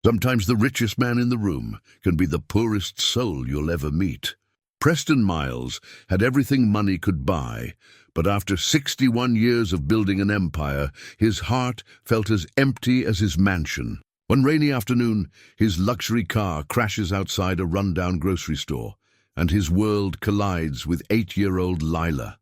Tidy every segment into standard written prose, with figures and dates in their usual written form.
Sometimes the richest man in the room can be the poorest soul you'll ever meet. Preston Myles had everything money could buy, but after 61 years of building an empire, his heart felt as empty as his mansion. One rainy afternoon, his luxury car crashes outside a rundown grocery store, and his world collides with 8-year-old Lila,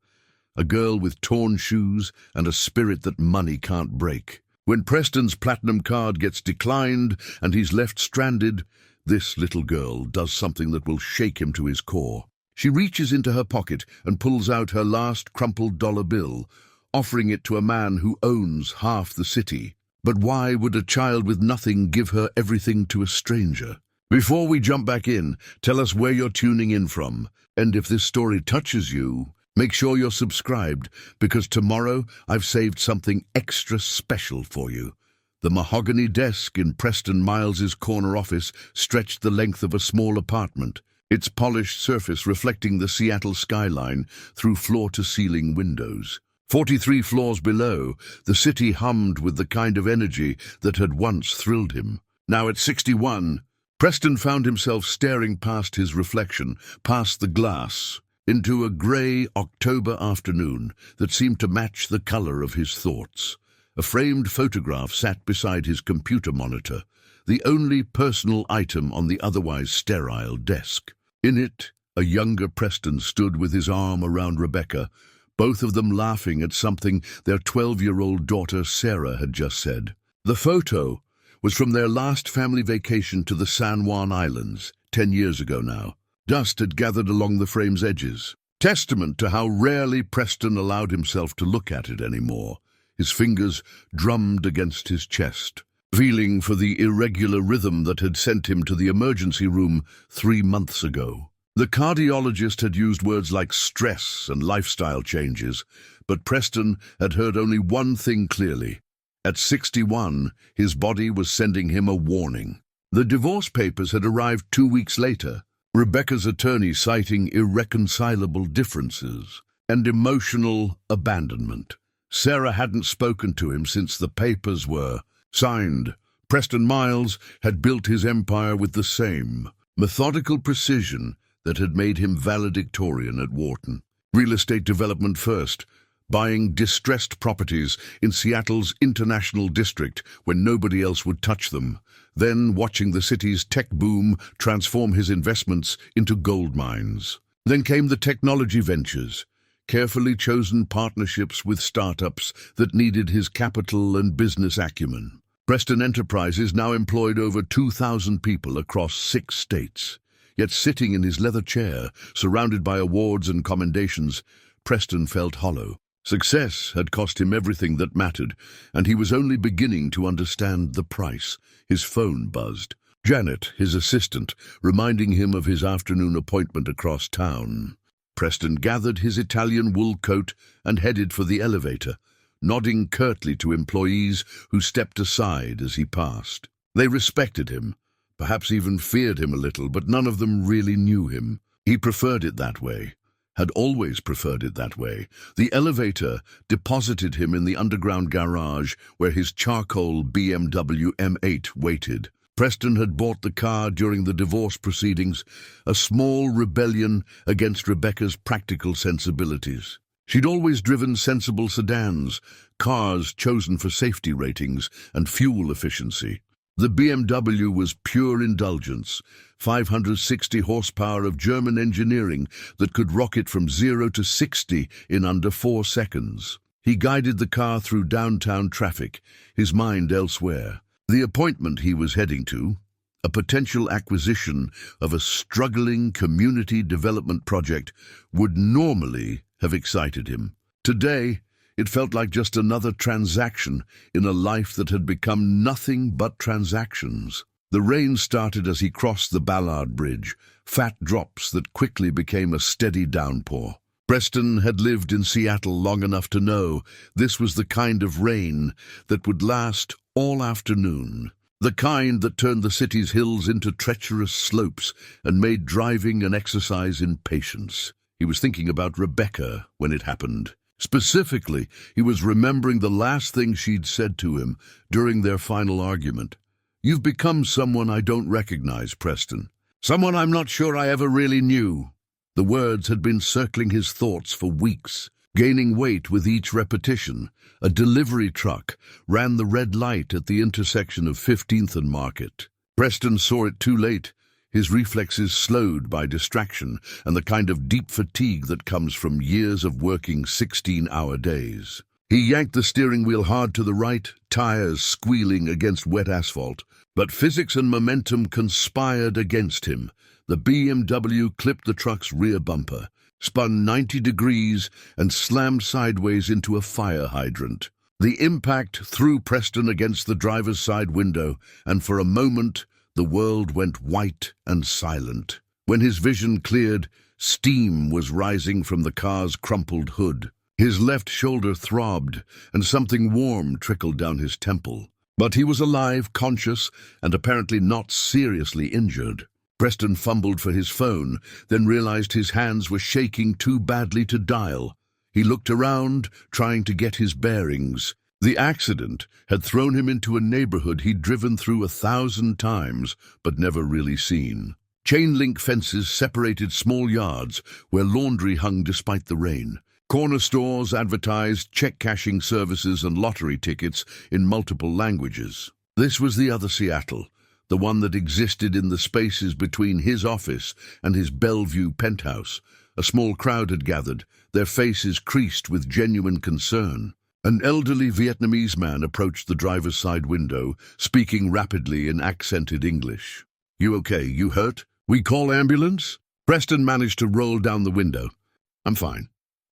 a girl with torn shoes and a spirit that money can't break. When Preston's platinum card gets declined and he's left stranded, this little girl does something that will shake him to his core. She reaches into her pocket and pulls out her last crumpled dollar bill, offering it to a man who owns half the city. But why would a child with nothing give her everything to a stranger? Before we jump back in, tell us where you're tuning in from. And if this story touches you, make sure you're subscribed, because tomorrow I've saved something extra special for you. The mahogany desk in Preston Myles's corner office stretched the length of a small apartment, its polished surface reflecting the Seattle skyline through floor-to-ceiling windows. 43 floors below, the city hummed with the kind of energy that had once thrilled him. Now at 61, Preston found himself staring past his reflection, past the glass, into a grey October afternoon that seemed to match the color of his thoughts. A framed photograph sat beside his computer monitor, the only personal item on the otherwise sterile desk. In it, a younger Preston stood with his arm around Rebecca, both of them laughing at something their 12-year-old daughter Sarah had just said. The photo was from their last family vacation to the San Juan Islands, 10 years ago now. Dust had gathered along the frame's edges, testament to how rarely Preston allowed himself to look at it anymore. His fingers drummed against his chest, feeling for the irregular rhythm that had sent him to the emergency room 3 months ago. The cardiologist had used words like stress and lifestyle changes, but Preston had heard only one thing clearly. At 61, his body was sending him a warning. The divorce papers had arrived 2 weeks later, Rebecca's attorney citing irreconcilable differences and emotional abandonment. Sarah hadn't spoken to him since the papers were signed. Preston Myles had built his empire with the same methodical precision that had made him valedictorian at Wharton. Real estate development first, buying distressed properties in Seattle's International District when nobody else would touch them, then watching the city's tech boom transform his investments into gold mines. Then came the technology ventures, carefully chosen partnerships with startups that needed his capital and business acumen. Preston Enterprises now employed over 2,000 people across 6 states. Yet sitting in his leather chair, surrounded by awards and commendations, Preston felt hollow. Success had cost him everything that mattered, and he was only beginning to understand the price. His phone buzzed. Janet, his assistant, reminding him of his afternoon appointment across town. Preston gathered his Italian wool coat and headed for the elevator, nodding curtly to employees who stepped aside as he passed. They respected him, perhaps even feared him a little, but none of them really knew him. He preferred it that way. Had always preferred it that way. The elevator deposited him in the underground garage where his charcoal BMW M8 waited. Preston had bought the car during the divorce proceedings, a small rebellion against Rebecca's practical sensibilities. She'd always driven sensible sedans, cars chosen for safety ratings and fuel efficiency. The BMW was pure indulgence, 560 horsepower of German engineering that could rocket from 0 to 60 in under 4 seconds. He guided the car through downtown traffic, his mind elsewhere. The appointment he was heading to, a potential acquisition of a struggling community development project, would normally have excited him. Today, it felt like just another transaction in a life that had become nothing but transactions. The rain started as he crossed the Ballard Bridge, fat drops that quickly became a steady downpour. Preston had lived in Seattle long enough to know this was the kind of rain that would last all afternoon, the kind that turned the city's hills into treacherous slopes and made driving an exercise in patience. He was thinking about Rebecca when it happened. Specifically, he was remembering the last thing she'd said to him during their final argument. You've become someone I don't recognize, Preston. Someone I'm not sure I ever really knew." The words had been circling his thoughts for weeks, gaining weight with each repetition. A delivery truck ran the red light at the intersection of 15th and Market. Preston saw it too late, his reflexes slowed by distraction and the kind of deep fatigue that comes from years of working 16-hour days. He yanked the steering wheel hard to the right, tires squealing against wet asphalt. But physics and momentum conspired against him. The BMW clipped the truck's rear bumper, spun 90 degrees, and slammed sideways into a fire hydrant. The impact threw Preston against the driver's side window, and for a moment, the world went white and silent. When his vision cleared, steam was rising from the car's crumpled hood. His left shoulder throbbed, and something warm trickled down his temple. But he was alive, conscious, and apparently not seriously injured. Preston fumbled for his phone, then realized his hands were shaking too badly to dial. He looked around, trying to get his bearings. The accident had thrown him into a neighborhood he'd driven through 1,000 times, but never really seen. Chain-link fences separated small yards where laundry hung despite the rain. Corner stores advertised check-cashing services and lottery tickets in multiple languages. This was the other Seattle, the one that existed in the spaces between his office and his Bellevue penthouse. A small crowd had gathered, their faces creased with genuine concern. An elderly Vietnamese man approached the driver's side window, speaking rapidly in accented English. "You okay? You hurt? We call ambulance?" Preston managed to roll down the window. "I'm fine.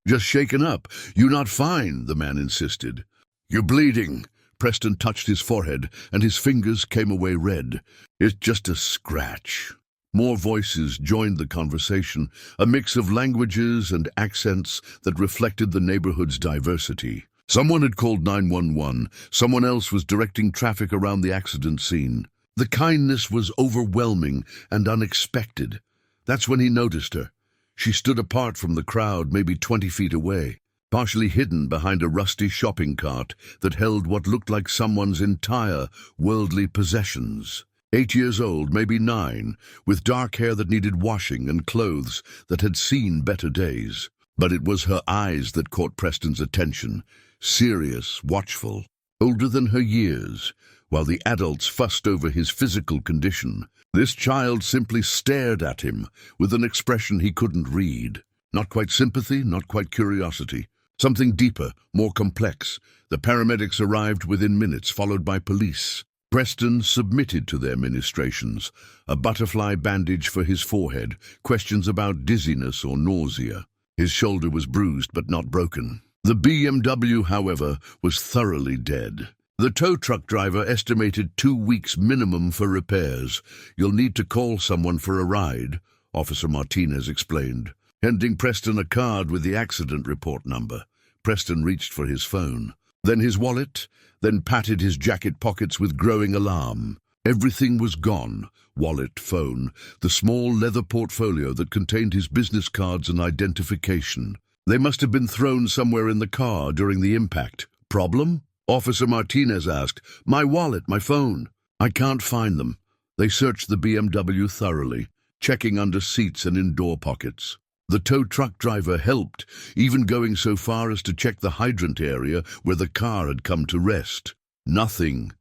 Just shaken up." "You're not fine," the man insisted. "You're bleeding." Preston touched his forehead, and his fingers came away red. "It's just a scratch." More voices joined the conversation, a mix of languages and accents that reflected the neighborhood's diversity. Someone had called 911. Someone else was directing traffic around the accident scene. The kindness was overwhelming and unexpected. That's when he noticed her. She stood apart from the crowd, maybe 20 feet away, partially hidden behind a rusty shopping cart that held what looked like someone's entire worldly possessions. 8 years old, maybe 9, with dark hair that needed washing and clothes that had seen better days. But it was her eyes that caught Preston's attention, serious, watchful, older than her years. While the adults fussed over his physical condition, this child simply stared at him with an expression he couldn't read. Not quite sympathy, not quite curiosity. Something deeper, more complex. The paramedics arrived within minutes, followed by police. Preston submitted to their ministrations. A butterfly bandage for his forehead, questions about dizziness or nausea. His shoulder was bruised but not broken. The BMW, however, was thoroughly dead. The tow truck driver estimated 2 weeks minimum for repairs. "You'll need to call someone for a ride," Officer Martinez explained, handing Preston a card with the accident report number. Preston reached for his phone, then his wallet, then patted his jacket pockets with growing alarm. Everything was gone. Wallet, phone, the small leather portfolio that contained his business cards and identification. They must have been thrown somewhere in the car during the impact. "Problem?" Officer Martinez asked. "My wallet, my phone." "I can't find them." They searched the BMW thoroughly, checking under seats and in door pockets. The tow truck driver helped, even going so far as to check the hydrant area where the car had come to rest. "Nothing.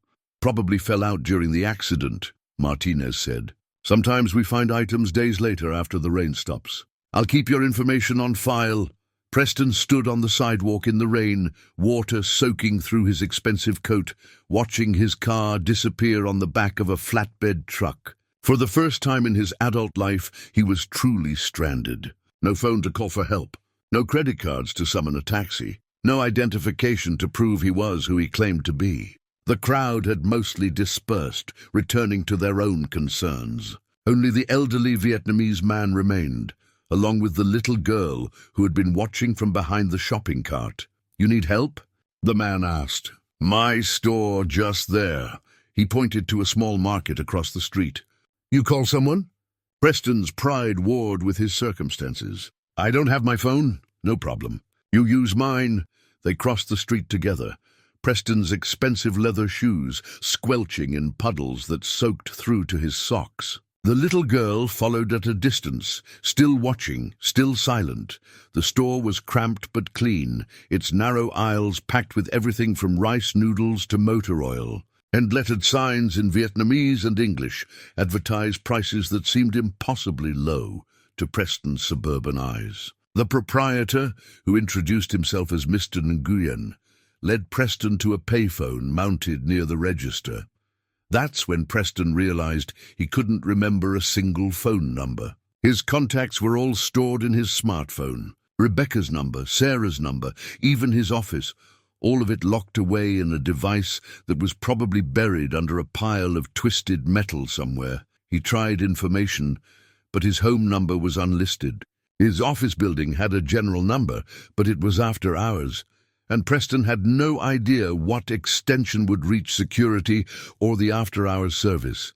Probably fell out during the accident," Martinez said. "Sometimes we find items days later after the rain stops. I'll keep your information on file." Preston stood on the sidewalk in the rain, water soaking through his expensive coat, watching his car disappear on the back of a flatbed truck. For the first time in his adult life, he was truly stranded. No phone to call for help, no credit cards to summon a taxi, no identification to prove he was who he claimed to be. The crowd had mostly dispersed, returning to their own concerns. Only the elderly Vietnamese man remained, along with the little girl who had been watching from behind the shopping cart. "You need help?" the man asked. "My store just there." He pointed to a small market across the street. "You call someone?" Preston's pride warred with his circumstances. "I don't have my phone." "No problem. You use mine." They crossed the street together. Preston's expensive leather shoes squelching in puddles that soaked through to his socks. The little girl followed at a distance, still watching, still silent. The store was cramped but clean, its narrow aisles packed with everything from rice noodles to motor oil. And lettered signs in Vietnamese and English advertised prices that seemed impossibly low to Preston's suburban eyes. The proprietor, who introduced himself as Mr. Nguyen, led Preston to a payphone mounted near the register. That's when Preston realized he couldn't remember a single phone number. His contacts were all stored in his smartphone. Rebecca's number, Sarah's number, even his office, all of it locked away in a device that was probably buried under a pile of twisted metal somewhere. He tried information, but his home number was unlisted. His office building had a general number, but it was after hours, and Preston had no idea what extension would reach security or the after-hours service.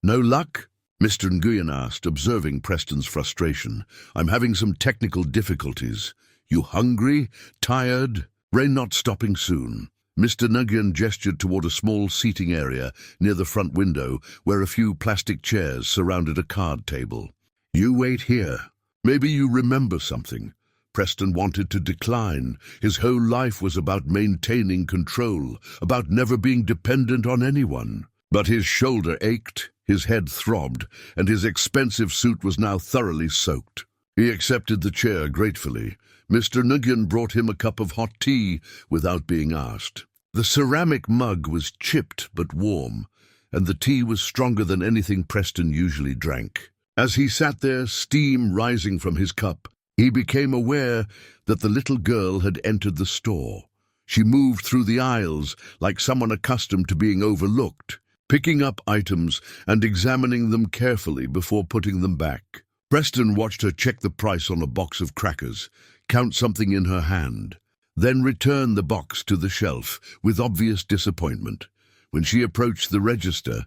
"No luck?" Mr. Nguyen asked, observing Preston's frustration. "I'm having some technical difficulties. You hungry? Tired? Rain not stopping soon." Mr. Nguyen gestured toward a small seating area near the front window where a few plastic chairs surrounded a card table. "You wait here. Maybe you remember something." Preston wanted to decline. His whole life was about maintaining control, about never being dependent on anyone. But his shoulder ached, his head throbbed, and his expensive suit was now thoroughly soaked. He accepted the chair gratefully. Mr. Nguyen brought him a cup of hot tea without being asked. The ceramic mug was chipped but warm, and the tea was stronger than anything Preston usually drank. As he sat there, steam rising from his cup, he became aware that the little girl had entered the store. She moved through the aisles like someone accustomed to being overlooked, picking up items and examining them carefully before putting them back. Preston watched her check the price on a box of crackers, count something in her hand, then return the box to the shelf with obvious disappointment. When she approached the register,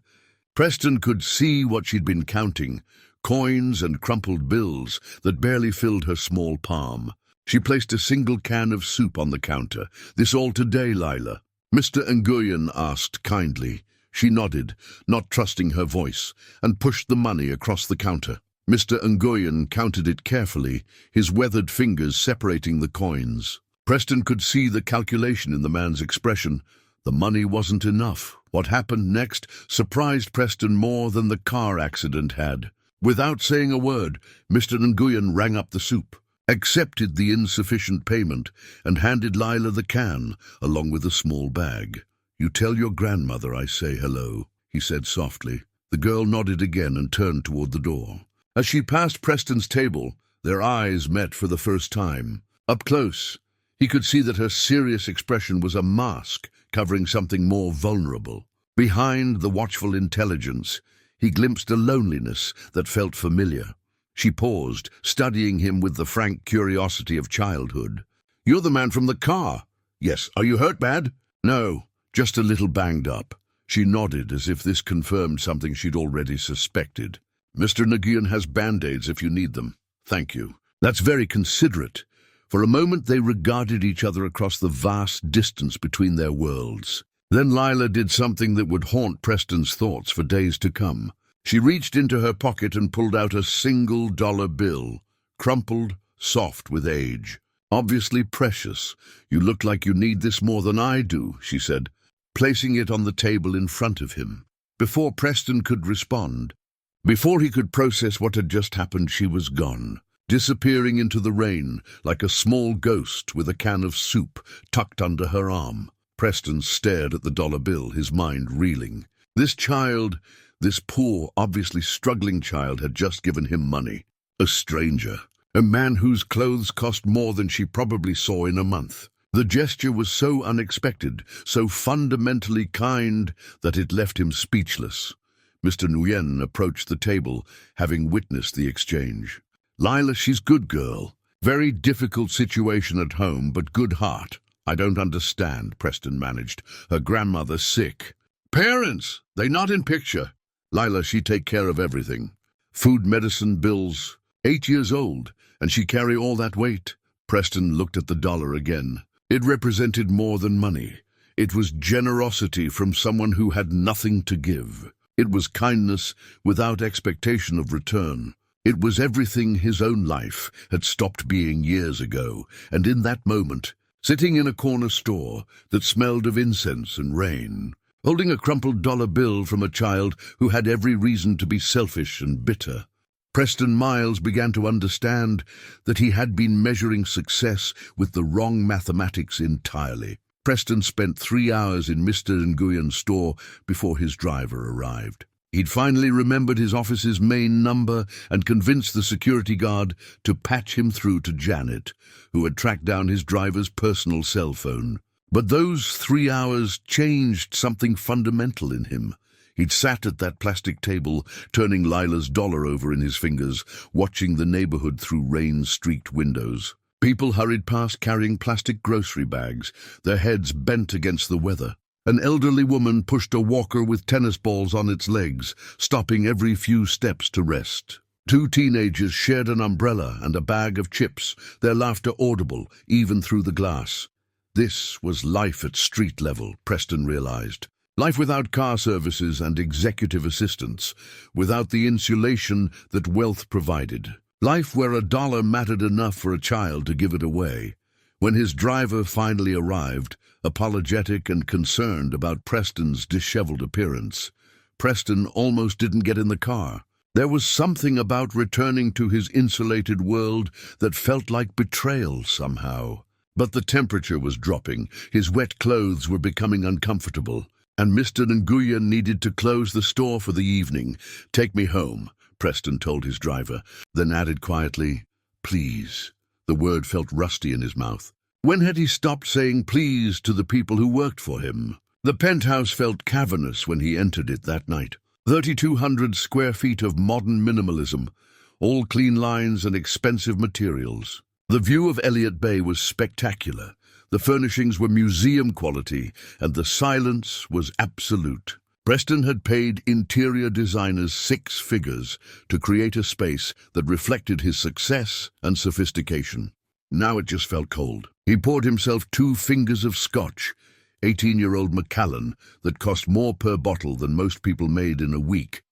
Preston could see what she'd been counting, coins and crumpled bills that barely filled her small palm. She placed a single can of soup on the counter. "This all today, Lila?" Mr. Nguyen asked kindly. She nodded, not trusting her voice, and pushed the money across the counter. Mr. Nguyen counted it carefully, his weathered fingers separating the coins. Preston could see the calculation in the man's expression. The money wasn't enough. What happened next surprised Preston more than the car accident had. Without saying a word, Mr. Nguyen rang up the soup, accepted the insufficient payment, and handed Lila the can, along with a small bag. "You tell your grandmother I say hello," he said softly. The girl nodded again and turned toward the door. As she passed Preston's table, their eyes met for the first time. Up close, he could see that her serious expression was a mask covering something more vulnerable. Behind the watchful intelligence, he glimpsed a loneliness that felt familiar. She paused, studying him with the frank curiosity of childhood. "You're the man from the car." "Yes. Are you hurt bad?" "No, just a little banged up." She nodded as if this confirmed something she'd already suspected. "Mr. Nguyen has band-aids if you need them." "Thank you." "That's very considerate." For a moment they regarded each other across the vast distance between their worlds. Then Lila did something that would haunt Preston's thoughts for days to come. She reached into her pocket and pulled out a single dollar bill, crumpled, soft with age. "Obviously precious. You look like you need this more than I do," she said, placing it on the table in front of him. Before Preston could respond, before he could process what had just happened, she was gone, disappearing into the rain like a small ghost with a can of soup tucked under her arm. Preston stared at the dollar bill, his mind reeling. This child, this poor, obviously struggling child, had just given him money. A stranger. A man whose clothes cost more than she probably saw in a month. The gesture was so unexpected, so fundamentally kind, that it left him speechless. Mr. Nguyen approached the table, having witnessed the exchange. "Lila, she's good girl. Very difficult situation at home, but good heart." "I don't understand," Preston managed. "Her grandmother sick." "Parents! They not in picture." "Lila, she take care of everything. Food, medicine, bills. 8 years old, and she carry all that weight." Preston looked at the dollar again. It represented more than money. It was generosity from someone who had nothing to give. It was kindness without expectation of return. It was everything his own life had stopped being years ago, and in that moment, sitting in a corner store that smelled of incense and rain, holding a crumpled dollar bill from a child who had every reason to be selfish and bitter, Preston Myles began to understand that he had been measuring success with the wrong mathematics entirely. Preston spent 3 hours in Mr. Nguyen's store before his driver arrived. He'd finally remembered his office's main number and convinced the security guard to patch him through to Janet, who had tracked down his driver's personal cell phone. But those 3 hours changed something fundamental in him. He'd sat at that plastic table, turning Lila's dollar over in his fingers, watching the neighborhood through rain-streaked windows. People hurried past carrying plastic grocery bags, their heads bent against the weather. An elderly woman pushed a walker with tennis balls on its legs, stopping every few steps to rest. 2 teenagers shared an umbrella and a bag of chips, their laughter audible even through the glass. This was life at street level, Preston realized. Life without car services and executive assistance, without the insulation that wealth provided. Life where a dollar mattered enough for a child to give it away. When his driver finally arrived, apologetic and concerned about Preston's disheveled appearance, Preston almost didn't get in the car. There was something about returning to his insulated world that felt like betrayal somehow. But the temperature was dropping, his wet clothes were becoming uncomfortable, and Mr. Nguyen needed to close the store for the evening. "Take me home," Preston told his driver, then added quietly, "Please." The word felt rusty in his mouth. When had he stopped saying please to the people who worked for him? The penthouse felt cavernous when he entered it that night. 3,200 square feet of modern minimalism, all clean lines and expensive materials. The view of Elliott Bay was spectacular. The furnishings were museum quality, and the silence was absolute. Preston had paid interior designers 6 figures to create a space that reflected his success and sophistication. Now it just felt cold. He poured himself 2 fingers of scotch, 18-year-old Macallan, that cost more per bottle than most people made in a week,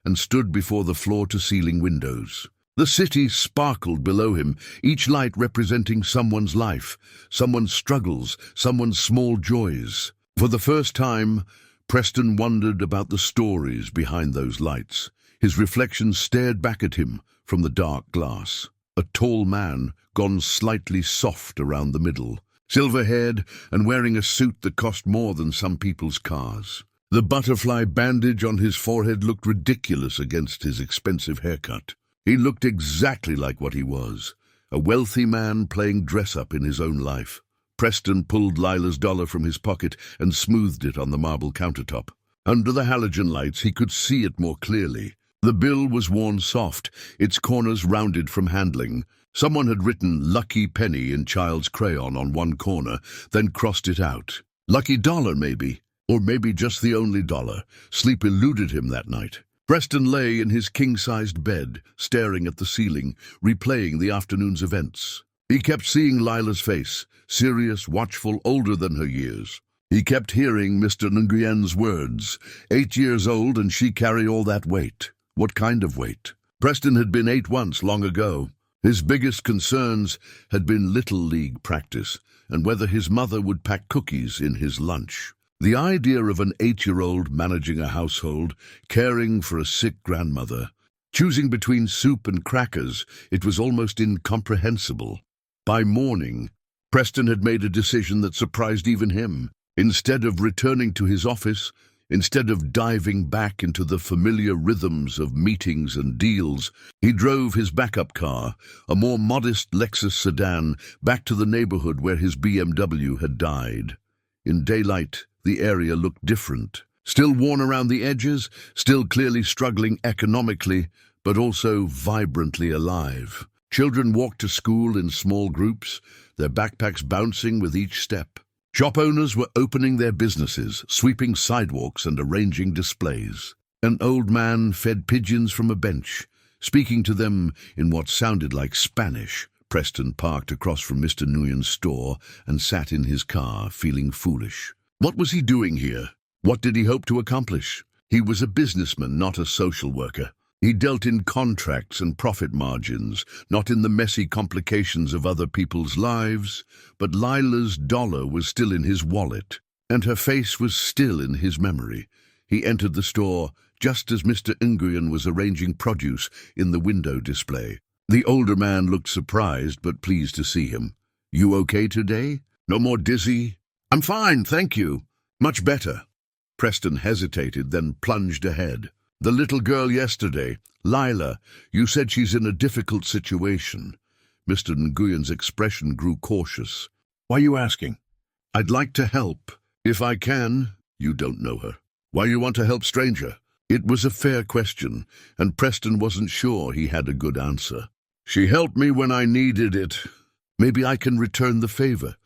and stood before the floor-to-ceiling windows. The city sparkled below him, each light representing someone's life, someone's struggles, someone's small joys. For the first time, Preston wondered about the stories behind those lights. His reflection stared back at him from the dark glass. A tall man, gone slightly soft around the middle, silver-haired and wearing a suit that cost more than some people's cars. The butterfly bandage on his forehead looked ridiculous against his expensive haircut. He looked exactly like what he was, a wealthy man playing dress-up in his own life. Preston pulled Lila's dollar from his pocket and smoothed it on the marble countertop. Under the halogen lights, he could see it more clearly. The bill was worn soft, its corners rounded from handling. Someone had written "Lucky Penny" in child's crayon on one corner, then crossed it out. Lucky dollar, maybe, or maybe just the only dollar. Sleep eluded him that night. Preston lay in his king-sized bed, staring at the ceiling, replaying the afternoon's events. He kept seeing Lila's face, serious, watchful, older than her years. He kept hearing Mr. Nguyen's words, 8 years old and she carry all that weight. What kind of weight? Preston had been 8 once, long ago. His biggest concerns had been Little League practice and whether his mother would pack cookies in his lunch. The idea of an 8-year-old managing a household, caring for a sick grandmother, choosing between soup and crackers, it was almost incomprehensible. By morning, Preston had made a decision that surprised even him. Instead of returning to his office, instead of diving back into the familiar rhythms of meetings and deals, he drove his backup car, a more modest Lexus sedan, back to the neighborhood where his BMW had died. In daylight, the area looked different. Still worn around the edges, still clearly struggling economically, but also vibrantly alive. Children walked to school in small groups, their backpacks bouncing with each step. Shop owners were opening their businesses, sweeping sidewalks and arranging displays. An old man fed pigeons from a bench, speaking to them in what sounded like Spanish. Preston parked across from Mr. Nguyen's store and sat in his car, feeling foolish. What was he doing here? What did he hope to accomplish? He was a businessman, not a social worker. He dealt in contracts and profit margins, not in the messy complications of other people's lives. But Lila's dollar was still in his wallet, and her face was still in his memory. He entered the store just as Mr. Nguyen was arranging produce in the window display. The older man looked surprised but pleased to see him. "You okay today? No more dizzy?" "I'm fine, thank you. Much better." Preston hesitated, then plunged ahead. "The little girl yesterday, Lila, you said she's in a difficult situation." Mr. Nguyen's expression grew cautious. "Why are you asking?" "I'd like to help, if I can." "You don't know her. Why you want to help stranger?" It was a fair question, and Preston wasn't sure he had a good answer. "She helped me when I needed it. Maybe I can return the favor."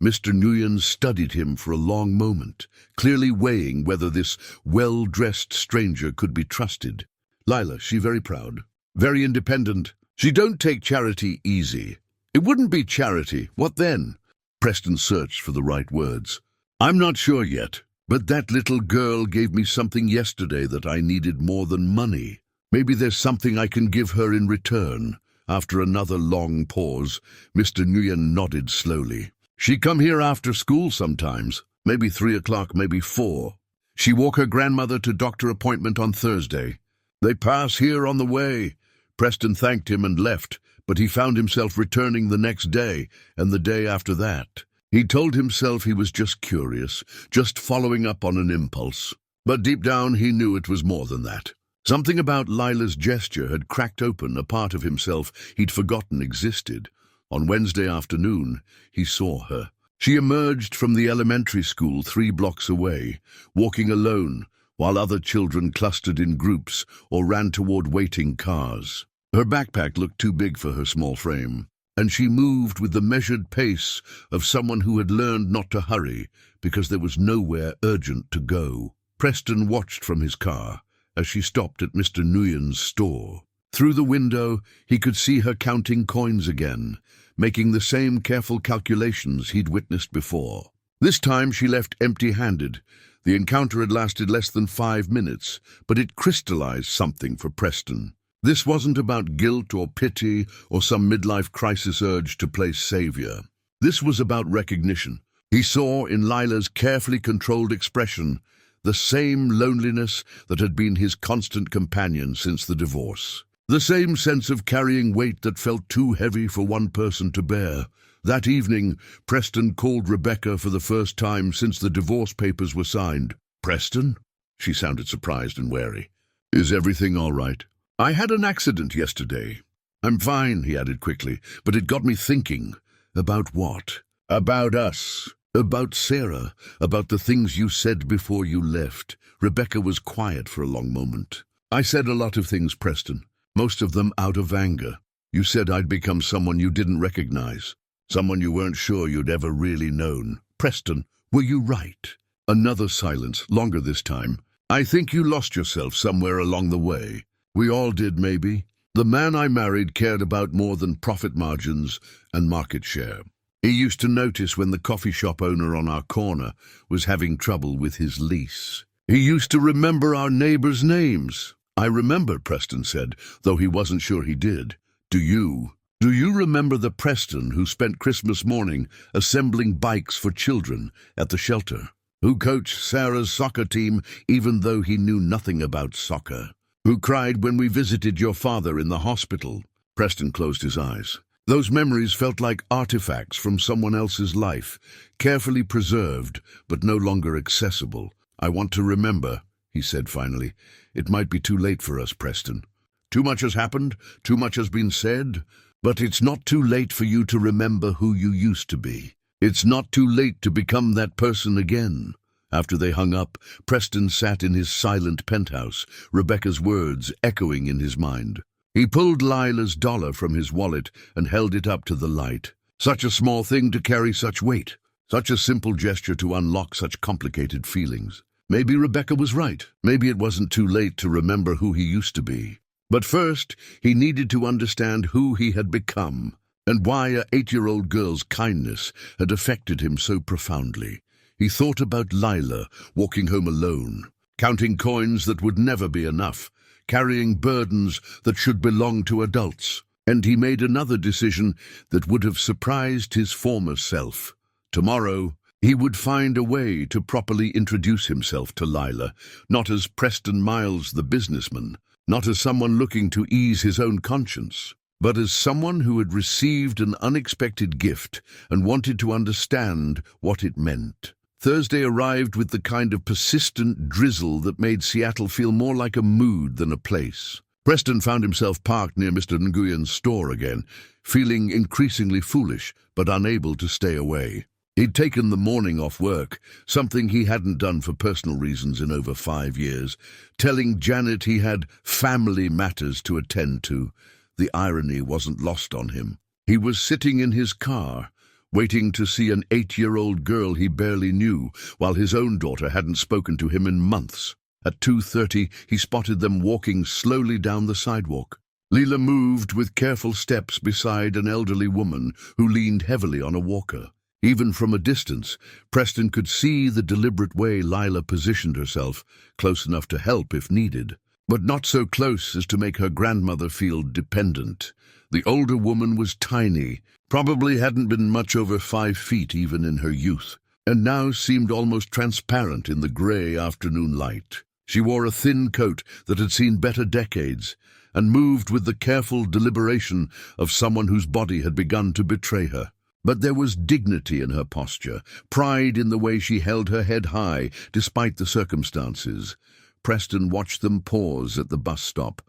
Mr. Nguyen studied him for a long moment, clearly weighing whether this well-dressed stranger could be trusted. "Lila, she very proud, very independent. She don't take charity easy." "It wouldn't be charity. What then?" Preston searched for the right words. "I'm not sure yet, but that little girl gave me something yesterday that I needed more than money. Maybe there's something I can give her in return." After another long pause, Mr. Nguyen nodded slowly. "She come here after school sometimes, maybe 3 o'clock, maybe 4. She walk her grandmother to doctor appointment on Thursday. They pass here on the way." Preston thanked him and left, but he found himself returning the next day and the day after that. He told himself he was just curious, just following up on an impulse. But deep down he knew it was more than that. Something about Lila's gesture had cracked open a part of himself he'd forgotten existed. On Wednesday afternoon, he saw her. She emerged from the elementary school 3 blocks away, walking alone, while other children clustered in groups or ran toward waiting cars. Her backpack looked too big for her small frame, and she moved with the measured pace of someone who had learned not to hurry because there was nowhere urgent to go. Preston watched from his car as she stopped at Mr. Nguyen's store. Through the window, he could see her counting coins again, making the same careful calculations he'd witnessed before. This time she left empty-handed. The encounter had lasted less than 5 minutes, but it crystallized something for Preston. This wasn't about guilt or pity or some midlife crisis urge to play savior. This was about recognition. He saw in Lila's carefully controlled expression the same loneliness that had been his constant companion since the divorce. The same sense of carrying weight that felt too heavy for one person to bear. That evening, Preston called Rebecca for the first time since the divorce papers were signed. "Preston?" She sounded surprised and wary. "Is everything all right?" "I had an accident yesterday." "I'm fine," he added quickly, "but it got me thinking." "About what?" "About us. About Sarah. About the things you said before you left." Rebecca was quiet for a long moment. "I said a lot of things, Preston. Most of them out of anger. You said I'd become someone you didn't recognize, someone you weren't sure you'd ever really known." "Preston, were you right?" Another silence, longer this time. "I think you lost yourself somewhere along the way." "We all did, maybe. The man I married cared about more than profit margins and market share. He used to notice when the coffee shop owner on our corner was having trouble with his lease. He used to remember our neighbors' names." "I remember," Preston said, though he wasn't sure he did. Do you remember the Preston who spent Christmas morning assembling bikes for children at the shelter? Who coached Sarah's soccer team even though he knew nothing about soccer? Who cried when we visited your father in the hospital?" Preston closed his eyes. Those memories felt like artifacts from someone else's life, carefully preserved but no longer accessible. "I want to remember," he said finally. "It might be too late for us, Preston. Too much has happened, too much has been said, but it's not too late for you to remember who you used to be. It's not too late to become that person again." After they hung up, Preston sat in his silent penthouse, Rebecca's words echoing in his mind. He pulled Lila's dollar from his wallet and held it up to the light. Such a small thing to carry such weight, such a simple gesture to unlock such complicated feelings. Maybe Rebecca was right. Maybe it wasn't too late to remember who he used to be. But first, he needed to understand who he had become and why an 8-year-old girl's kindness had affected him so profoundly. He thought about Lila, walking home alone, counting coins that would never be enough, carrying burdens that should belong to adults. And he made another decision that would have surprised his former self. Tomorrow, he would find a way to properly introduce himself to Lila, not as Preston Myles the businessman, not as someone looking to ease his own conscience, but as someone who had received an unexpected gift and wanted to understand what it meant. Thursday arrived with the kind of persistent drizzle that made Seattle feel more like a mood than a place. Preston found himself parked near Mr. Nguyen's store again, feeling increasingly foolish but unable to stay away. He'd taken the morning off work, something he hadn't done for personal reasons in over 5 years, telling Janet he had family matters to attend to. The irony wasn't lost on him. He was sitting in his car, waiting to see an 8-year-old girl he barely knew, while his own daughter hadn't spoken to him in months. At 2:30, he spotted them walking slowly down the sidewalk. Lila moved with careful steps beside an elderly woman who leaned heavily on a walker. Even from a distance, Preston could see the deliberate way Lila positioned herself, close enough to help if needed, but not so close as to make her grandmother feel dependent. The older woman was tiny, probably hadn't been much over 5 feet even in her youth, and now seemed almost transparent in the grey afternoon light. She wore a thin coat that had seen better decades, and moved with the careful deliberation of someone whose body had begun to betray her. But there was dignity in her posture, pride in the way she held her head high despite the circumstances. Preston watched them pause at the bus stop,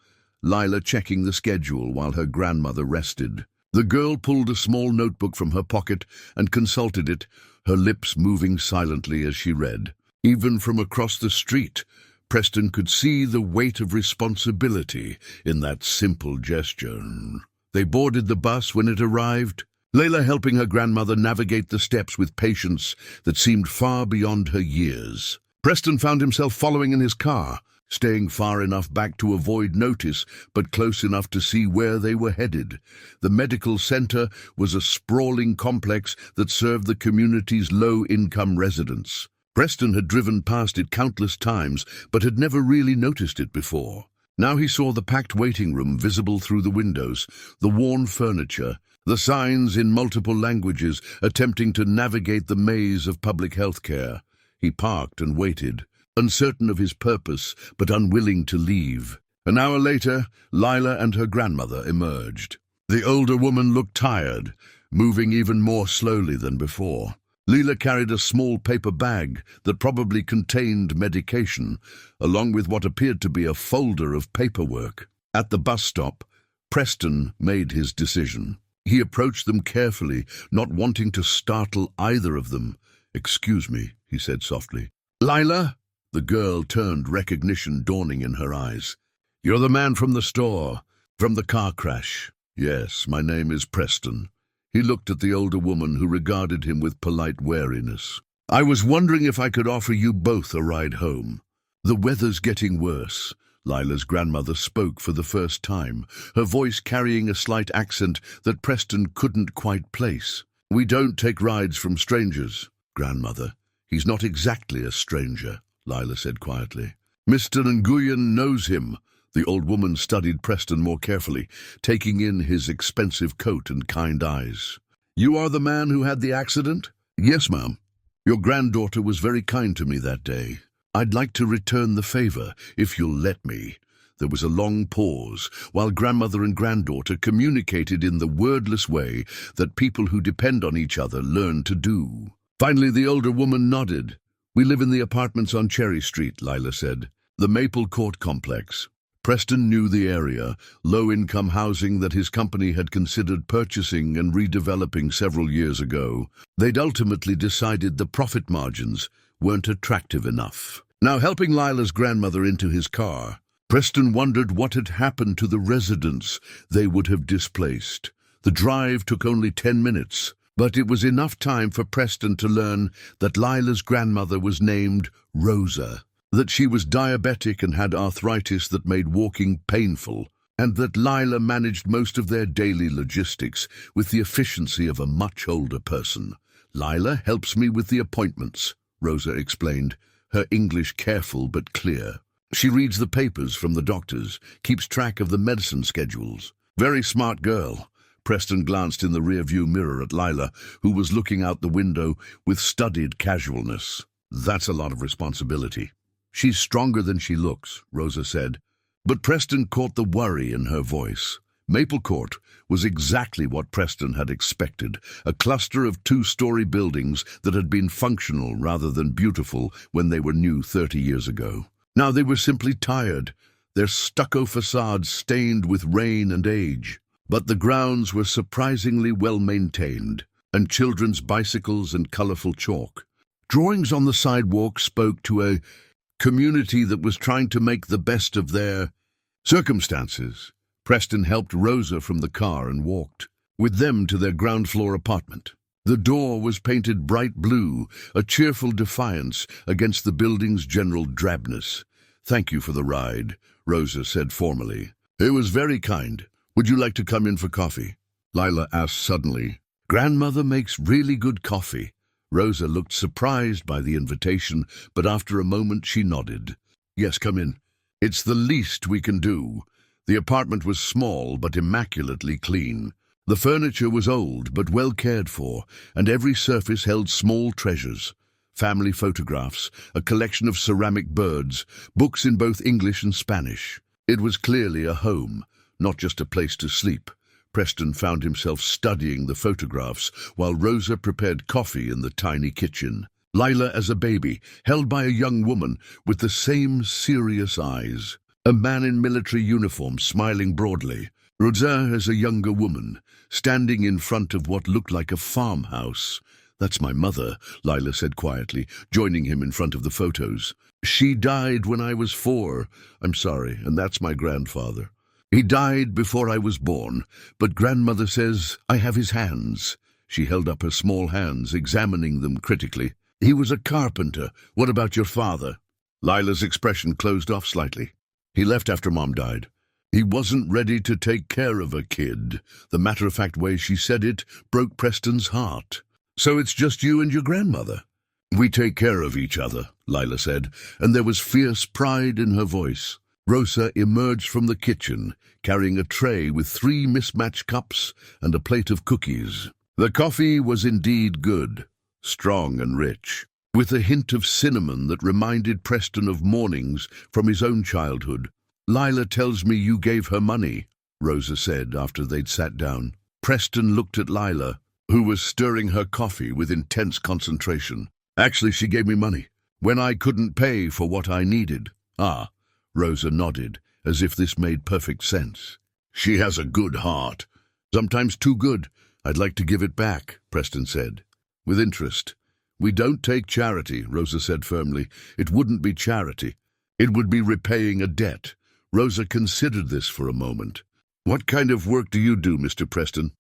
Lila checking the schedule while her grandmother rested. The girl pulled a small notebook from her pocket and consulted it, her lips moving silently as she read. Even from across the street, Preston could see the weight of responsibility in that simple gesture. They boarded the bus when it arrived, Lila helping her grandmother navigate the steps with patience that seemed far beyond her years. Preston found himself following in his car, staying far enough back to avoid notice, but close enough to see where they were headed. The medical center was a sprawling complex that served the community's low-income residents. Preston had driven past it countless times, but had never really noticed it before. Now he saw the packed waiting room visible through the windows, the worn furniture, the signs in multiple languages attempting to navigate the maze of public health care. He parked and waited, uncertain of his purpose but unwilling to leave. An hour later, Lila and her grandmother emerged. The older woman looked tired, moving even more slowly than before. Lila carried a small paper bag that probably contained medication, along with what appeared to be a folder of paperwork. At the bus stop, Preston made his decision. He approached them carefully, not wanting to startle either of them. "Excuse me," he said softly. "Lila?" The girl turned, recognition dawning in her eyes. "You're the man from the store, from the car crash." "Yes, my name is Preston." He looked at the older woman who regarded him with polite wariness. "I was wondering if I could offer you both a ride home. The weather's getting worse." Lila's grandmother spoke for the first time, her voice carrying a slight accent that Preston couldn't quite place. "We don't take rides from strangers, grandmother." "He's not exactly a stranger," Lila said quietly. "Mr. Nguyen knows him." The old woman studied Preston more carefully, taking in his expensive coat and kind eyes. "You are the man who had the accident?" "Yes, ma'am. Your granddaughter was very kind to me that day. I'd like to return the favor, if you'll let me." There was a long pause, while grandmother and granddaughter communicated in the wordless way that people who depend on each other learn to do. Finally, the older woman nodded. "We live in the apartments on Cherry Street," Lila said. "The Maple Court complex." Preston knew the area, low-income housing that his company had considered purchasing and redeveloping several years ago. They'd ultimately decided the profit margins weren't attractive enough. Now, helping Lila's grandmother into his car, Preston wondered what had happened to the residents they would have displaced. The drive took only 10 minutes, but it was enough time for Preston to learn that Lila's grandmother was named Rosa, that she was diabetic and had arthritis that made walking painful, and that Lila managed most of their daily logistics with the efficiency of a much older person. "Lila helps me with the appointments," Rosa explained, her English careful but clear. She reads the papers from the doctors, keeps track of the medicine schedules. Very smart girl. Preston glanced in the rear-view mirror at Lila, who was looking out the window with studied casualness. That's a lot of responsibility. She's stronger than she looks, Rosa said. But Preston caught the worry in her voice. Maple Court was exactly what Preston had expected, a cluster of two-story buildings that had been functional rather than beautiful when they were new 30 years ago. Now they were simply tired, their stucco facades stained with rain and age. But the grounds were surprisingly well-maintained, and children's bicycles and colourful chalk. Drawings on the sidewalk spoke to a community that was trying to make the best of their circumstances. Preston helped Rosa from the car and walked with them to their ground-floor apartment. The door was painted bright blue, a cheerful defiance against the building's general drabness. "Thank you for the ride," Rosa said formally. "It was very kind. Would you like to come in for coffee?" Lila asked suddenly. "Grandmother makes really good coffee." Rosa looked surprised by the invitation, but after a moment she nodded. "Yes, come in. It's the least we can do." The apartment was small but immaculately clean. The furniture was old but well cared for, and every surface held small treasures. Family photographs, a collection of ceramic birds, books in both English and Spanish. It was clearly a home, not just a place to sleep. Preston found himself studying the photographs while Rosa prepared coffee in the tiny kitchen. Lila as a baby, held by a young woman with the same serious eyes. A man in military uniform smiling broadly. Rosa as a younger woman, standing in front of what looked like a farmhouse. "That's my mother," Lila said quietly, joining him in front of the photos. "She died when I was 4. I'm sorry, and that's my grandfather. He died before I was born, but grandmother says I have his hands." She held up her small hands, examining them critically. "He was a carpenter. What about your father?" Lila's expression closed off slightly. "He left after Mom died. He wasn't ready to take care of a kid." The matter-of-fact way she said it broke Preston's heart. "So it's just you and your grandmother?" "We take care of each other," Lila said, and there was fierce pride in her voice. Rosa emerged from the kitchen, carrying a tray with 3 mismatched cups and a plate of cookies. The coffee was indeed good, strong and rich, with a hint of cinnamon that reminded Preston of mornings from his own childhood. "Lila tells me you gave her money," Rosa said after they'd sat down. Preston looked at Lila, who was stirring her coffee with intense concentration. "Actually, she gave me money, when I couldn't pay for what I needed." "Ah," Rosa nodded, as if this made perfect sense. "She has a good heart. Sometimes too good. I'd like to give it back," Preston said, with interest. "We don't take charity," Rosa said firmly. "It wouldn't be charity. It would be repaying a debt." Rosa considered this for a moment. "What kind of work do you do, Mr. Preston?"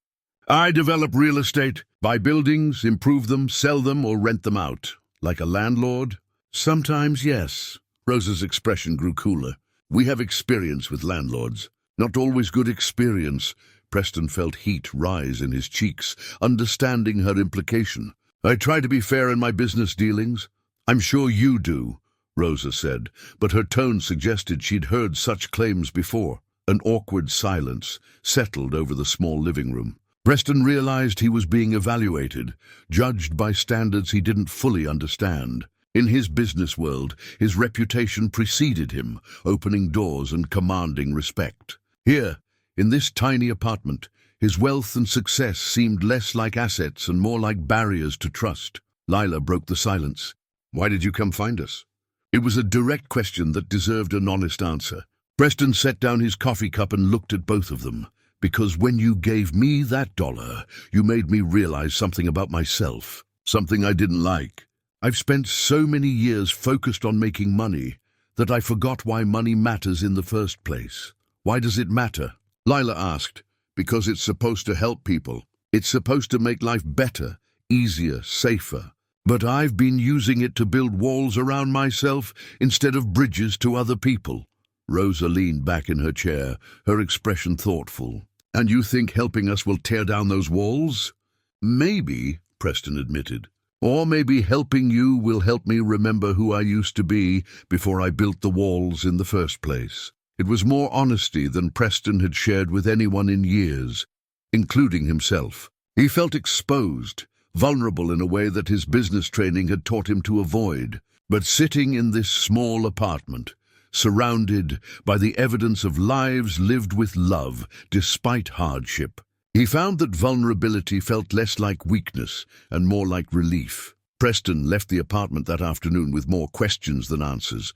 "I develop real estate, buy buildings, improve them, sell them, or rent them out. Like a landlord?" "Sometimes, yes." Rosa's expression grew cooler. "We have experience with landlords. Not always good experience." Preston felt heat rise in his cheeks, understanding her implication. "I try to be fair in my business dealings." "I'm sure you do," Rosa said, but her tone suggested she'd heard such claims before. An awkward silence settled over the small living room. Preston realized he was being evaluated, judged by standards he didn't fully understand. In his business world, his reputation preceded him, opening doors and commanding respect. Here, in this tiny apartment, his wealth and success seemed less like assets and more like barriers to trust. Lila broke the silence. "Why did you come find us?" It was a direct question that deserved an honest answer. Preston set down his coffee cup and looked at both of them. "Because when you gave me that $1, you made me realize something about myself, something I didn't like. I've spent so many years focused on making money that I forgot why money matters in the first place." "Why does it matter?" Lila asked. "Because it's supposed to help people. It's supposed to make life better, easier, safer. But I've been using it to build walls around myself instead of bridges to other people." Rosa leaned back in her chair, her expression thoughtful. "And you think helping us will tear down those walls?" "Maybe," Preston admitted. Or maybe helping you will help me remember who I used to be before I built the walls in the first place. It was more honesty than Preston had shared with anyone in years, including himself. He felt exposed, vulnerable in a way that his business training had taught him to avoid. But sitting in this small apartment, surrounded by the evidence of lives lived with love despite hardship, he found that vulnerability felt less like weakness and more like relief. Preston left the apartment that afternoon with more questions than answers,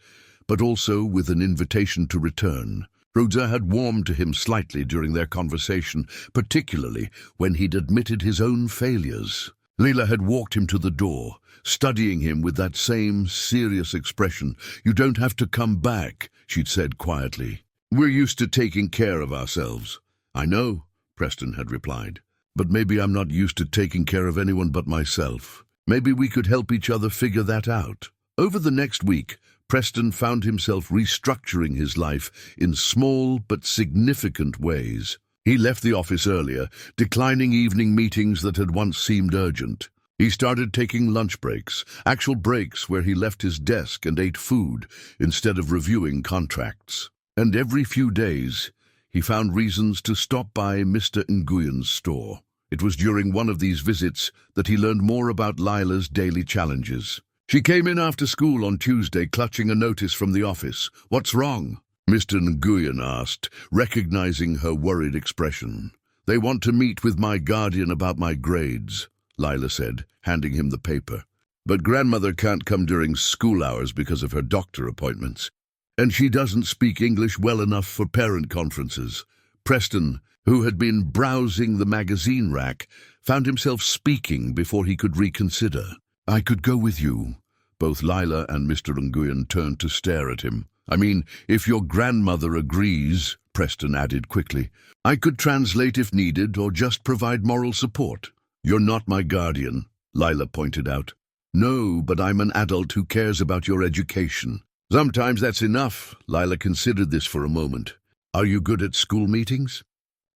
but also with an invitation to return. Rosa had warmed to him slightly during their conversation, particularly when he'd admitted his own failures. Lila had walked him to the door, studying him with that same serious expression. "You don't have to come back," she'd said quietly. "We're used to taking care of ourselves." "I know," Preston had replied, "but maybe I'm not used to taking care of anyone but myself. Maybe we could help each other figure that out." Over the next week, Preston found himself restructuring his life in small but significant ways. He left the office earlier, declining evening meetings that had once seemed urgent. He started taking lunch breaks, actual breaks where he left his desk and ate food instead of reviewing contracts. And every few days, he found reasons to stop by Mr. Nguyen's store. It was during one of these visits that he learned more about Lila's daily challenges. She came in after school on Tuesday, clutching a notice from the office. "What's wrong?" Mr. Nguyen asked, recognizing her worried expression. "They want to meet with my guardian about my grades," Lila said, handing him the paper. "But grandmother can't come during school hours because of her doctor appointments. And she doesn't speak English well enough for parent conferences." Preston, who had been browsing the magazine rack, found himself speaking before he could reconsider. "I could go with you." Both Lila and Mr. Nguyen turned to stare at him. "I mean, if your grandmother agrees," Preston added quickly. "I could translate if needed or just provide moral support." "You're not my guardian," Lila pointed out. "No, but I'm an adult who cares about your education." "Sometimes that's enough." Lila considered this for a moment. "Are you good at school meetings?"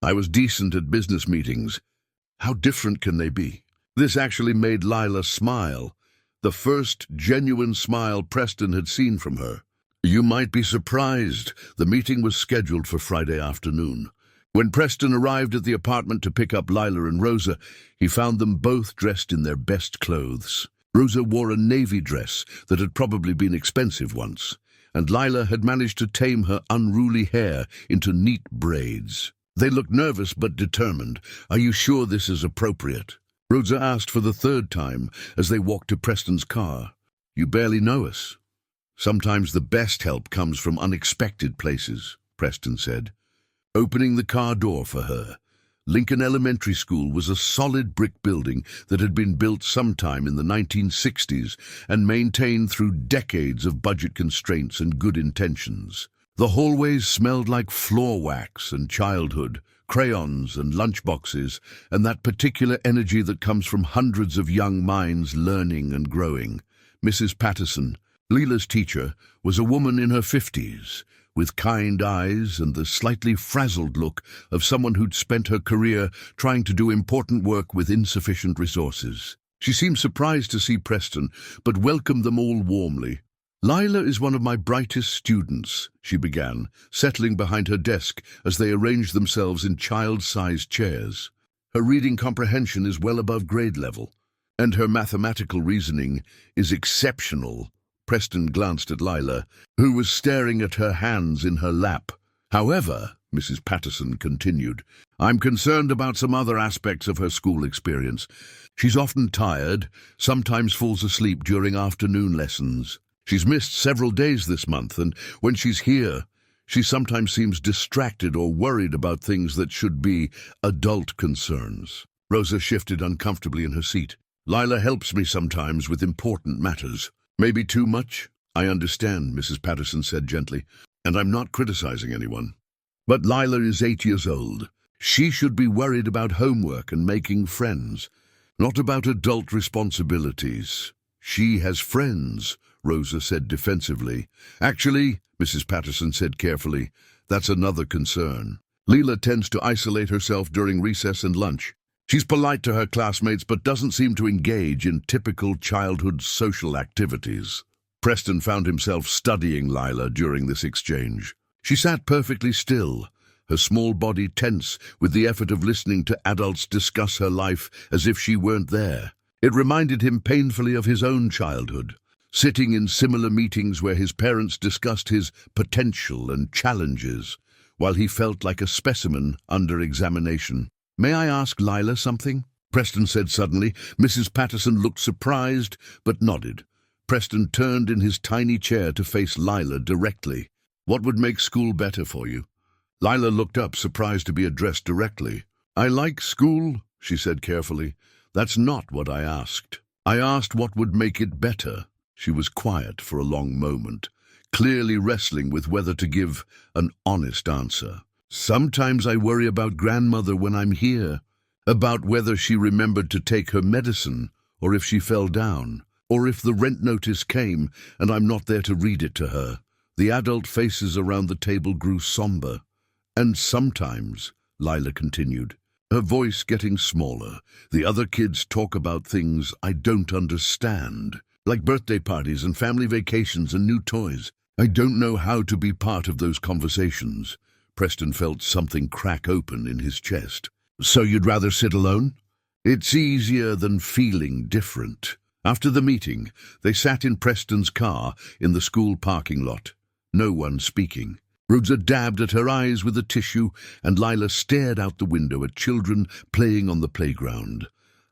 "I was decent at business meetings." "How different can they be?" This actually made Lila smile, the first genuine smile Preston had seen from her. "You might be surprised." The meeting was scheduled for Friday afternoon. When Preston arrived at the apartment to pick up Lila and Rosa, he found them both dressed in their best clothes. Rosa wore a navy dress that had probably been expensive once, and Lila had managed to tame her unruly hair into neat braids. They looked nervous but determined. "Are you sure this is appropriate?" Rosa asked for the third time as they walked to Preston's car. "You barely know us." "Sometimes the best help comes from unexpected places," Preston said, opening the car door for her. Lincoln Elementary School was a solid brick building that had been built sometime in the 1960s and maintained through decades of budget constraints and good intentions. The hallways smelled like floor wax and childhood, crayons and lunchboxes, and that particular energy that comes from hundreds of young minds learning and growing. Mrs. Patterson, Lila's teacher, was a woman in her 50s, with kind eyes and the slightly frazzled look of someone who'd spent her career trying to do important work with insufficient resources. She seemed surprised to see Preston, but welcomed them all warmly. "Lila is one of my brightest students," she began, settling behind her desk as they arranged themselves in child-sized chairs. "Her reading comprehension is well above grade level, and her mathematical reasoning is exceptional." Preston glanced at Lila, who was staring at her hands in her lap. "However," Mrs. Patterson continued, "I'm concerned about some other aspects of her school experience. She's often tired, sometimes falls asleep during afternoon lessons. She's missed several days this month, and when she's here, she sometimes seems distracted or worried about things that should be adult concerns." Rosa shifted uncomfortably in her seat. "Lila helps me sometimes with important matters. Maybe too much?" "I understand," Mrs. Patterson said gently, "and I'm not criticizing anyone. But Lila is 8 years old. She should be worried about homework and making friends, not about adult responsibilities." "She has friends," Rosa said defensively. "Actually," Mrs. Patterson said carefully, "that's another concern. Lila tends to isolate herself during recess and lunch. She's polite to her classmates but doesn't seem to engage in typical childhood social activities. Preston found himself studying Lila during this exchange. She sat perfectly still, her small body tense with the effort of listening to adults discuss her life as if she weren't there. It reminded him painfully of his own childhood, sitting in similar meetings where his parents discussed his potential and challenges, while he felt like a specimen under examination. "May I ask Lila something?" Preston said suddenly. Mrs. Patterson looked surprised, but nodded. Preston turned in his tiny chair to face Lila directly. "What would make school better for you?" Lila looked up, surprised to be addressed directly. "I like school," she said carefully. "That's not what I asked. I asked what would make it better." She was quiet for a long moment, clearly wrestling with whether to give an honest answer. "Sometimes I worry about grandmother when I'm here, about whether she remembered to take her medicine, or if she fell down, or if the rent notice came and I'm not there to read it to her." The adult faces around the table grew somber. "And sometimes," Lila continued, her voice getting smaller, "the other kids talk about things I don't understand, like birthday parties and family vacations and new toys. I don't know how to be part of those conversations." Preston felt something crack open in his chest. "So you'd rather sit alone?" "It's easier than feeling different." After the meeting, they sat in Preston's car in the school parking lot, no one speaking. Rosa dabbed at her eyes with a tissue, and Lila stared out the window at children playing on the playground.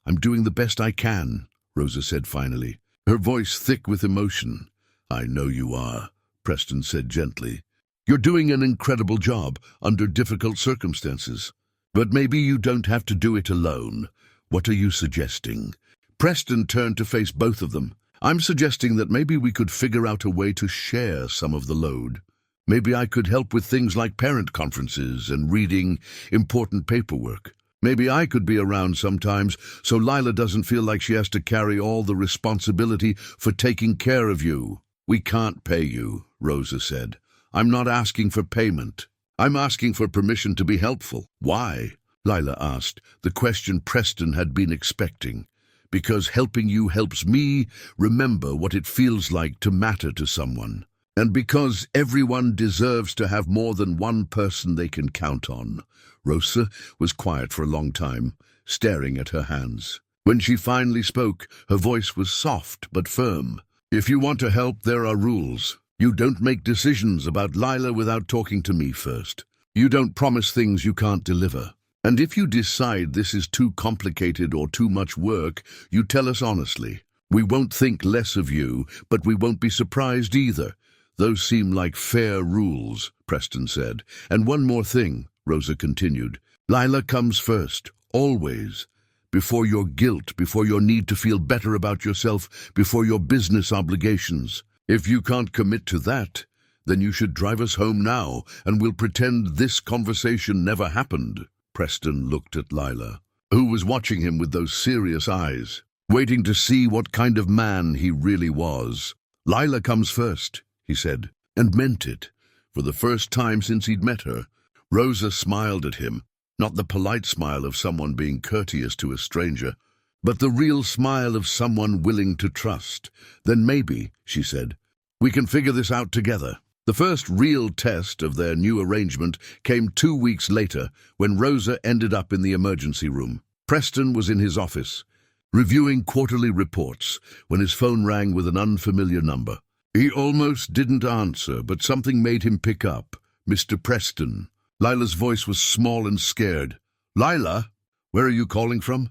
"I'm doing the best I can," Rosa said finally, her voice thick with emotion. "I know you are," Preston said gently. "You're doing an incredible job under difficult circumstances. But maybe you don't have to do it alone. What are you suggesting?" Preston turned to face both of them. "I'm suggesting that maybe we could figure out a way to share some of the load. Maybe I could help with things like parent conferences and reading important paperwork. Maybe I could be around sometimes so Lila doesn't feel like she has to carry all the responsibility for taking care of you." "We can't pay you," Rosa said. "I'm not asking for payment. I'm asking for permission to be helpful." "Why?" Lila asked, the question Preston had been expecting. "Because helping you helps me remember what it feels like to matter to someone. And because everyone deserves to have more than one person they can count on." Rosa was quiet for a long time, staring at her hands. When she finally spoke, her voice was soft but firm. "If you want to help, there are rules. You don't make decisions about Lila without talking to me first. You don't promise things you can't deliver. And if you decide this is too complicated or too much work, you tell us honestly. We won't think less of you, but we won't be surprised either." "Those seem like fair rules," Preston said. "And one more thing," Rosa continued. "Lila comes first, always. Before your guilt, before your need to feel better about yourself, before your business obligations. If you can't commit to that, then you should drive us home now, and we'll pretend this conversation never happened." Preston looked at Lila, who was watching him with those serious eyes, waiting to see what kind of man he really was. "Lila comes first," he said, and meant it, for the first time since he'd met her. Rosa smiled at him, not the polite smile of someone being courteous to a stranger, but the real smile of someone willing to trust. "Then maybe," she said, "we can figure this out together." The first real test of their new arrangement came 2 weeks later, when Rosa ended up in the emergency room. Preston was in his office, reviewing quarterly reports, when his phone rang with an unfamiliar number. He almost didn't answer, but something made him pick up. "Mr. Preston." Lila's voice was small and scared. "Lila? Where are you calling from?"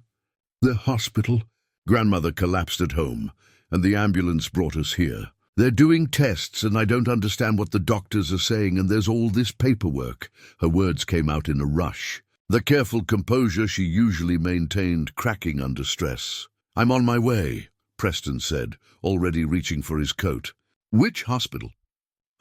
"The hospital." "Grandmother collapsed at home, and the ambulance brought us here. They're doing tests, and I don't understand what the doctors are saying, and there's all this paperwork." Her words came out in a rush, the careful composure she usually maintained cracking under stress. "I'm on my way," Preston said, already reaching for his coat. "Which hospital?"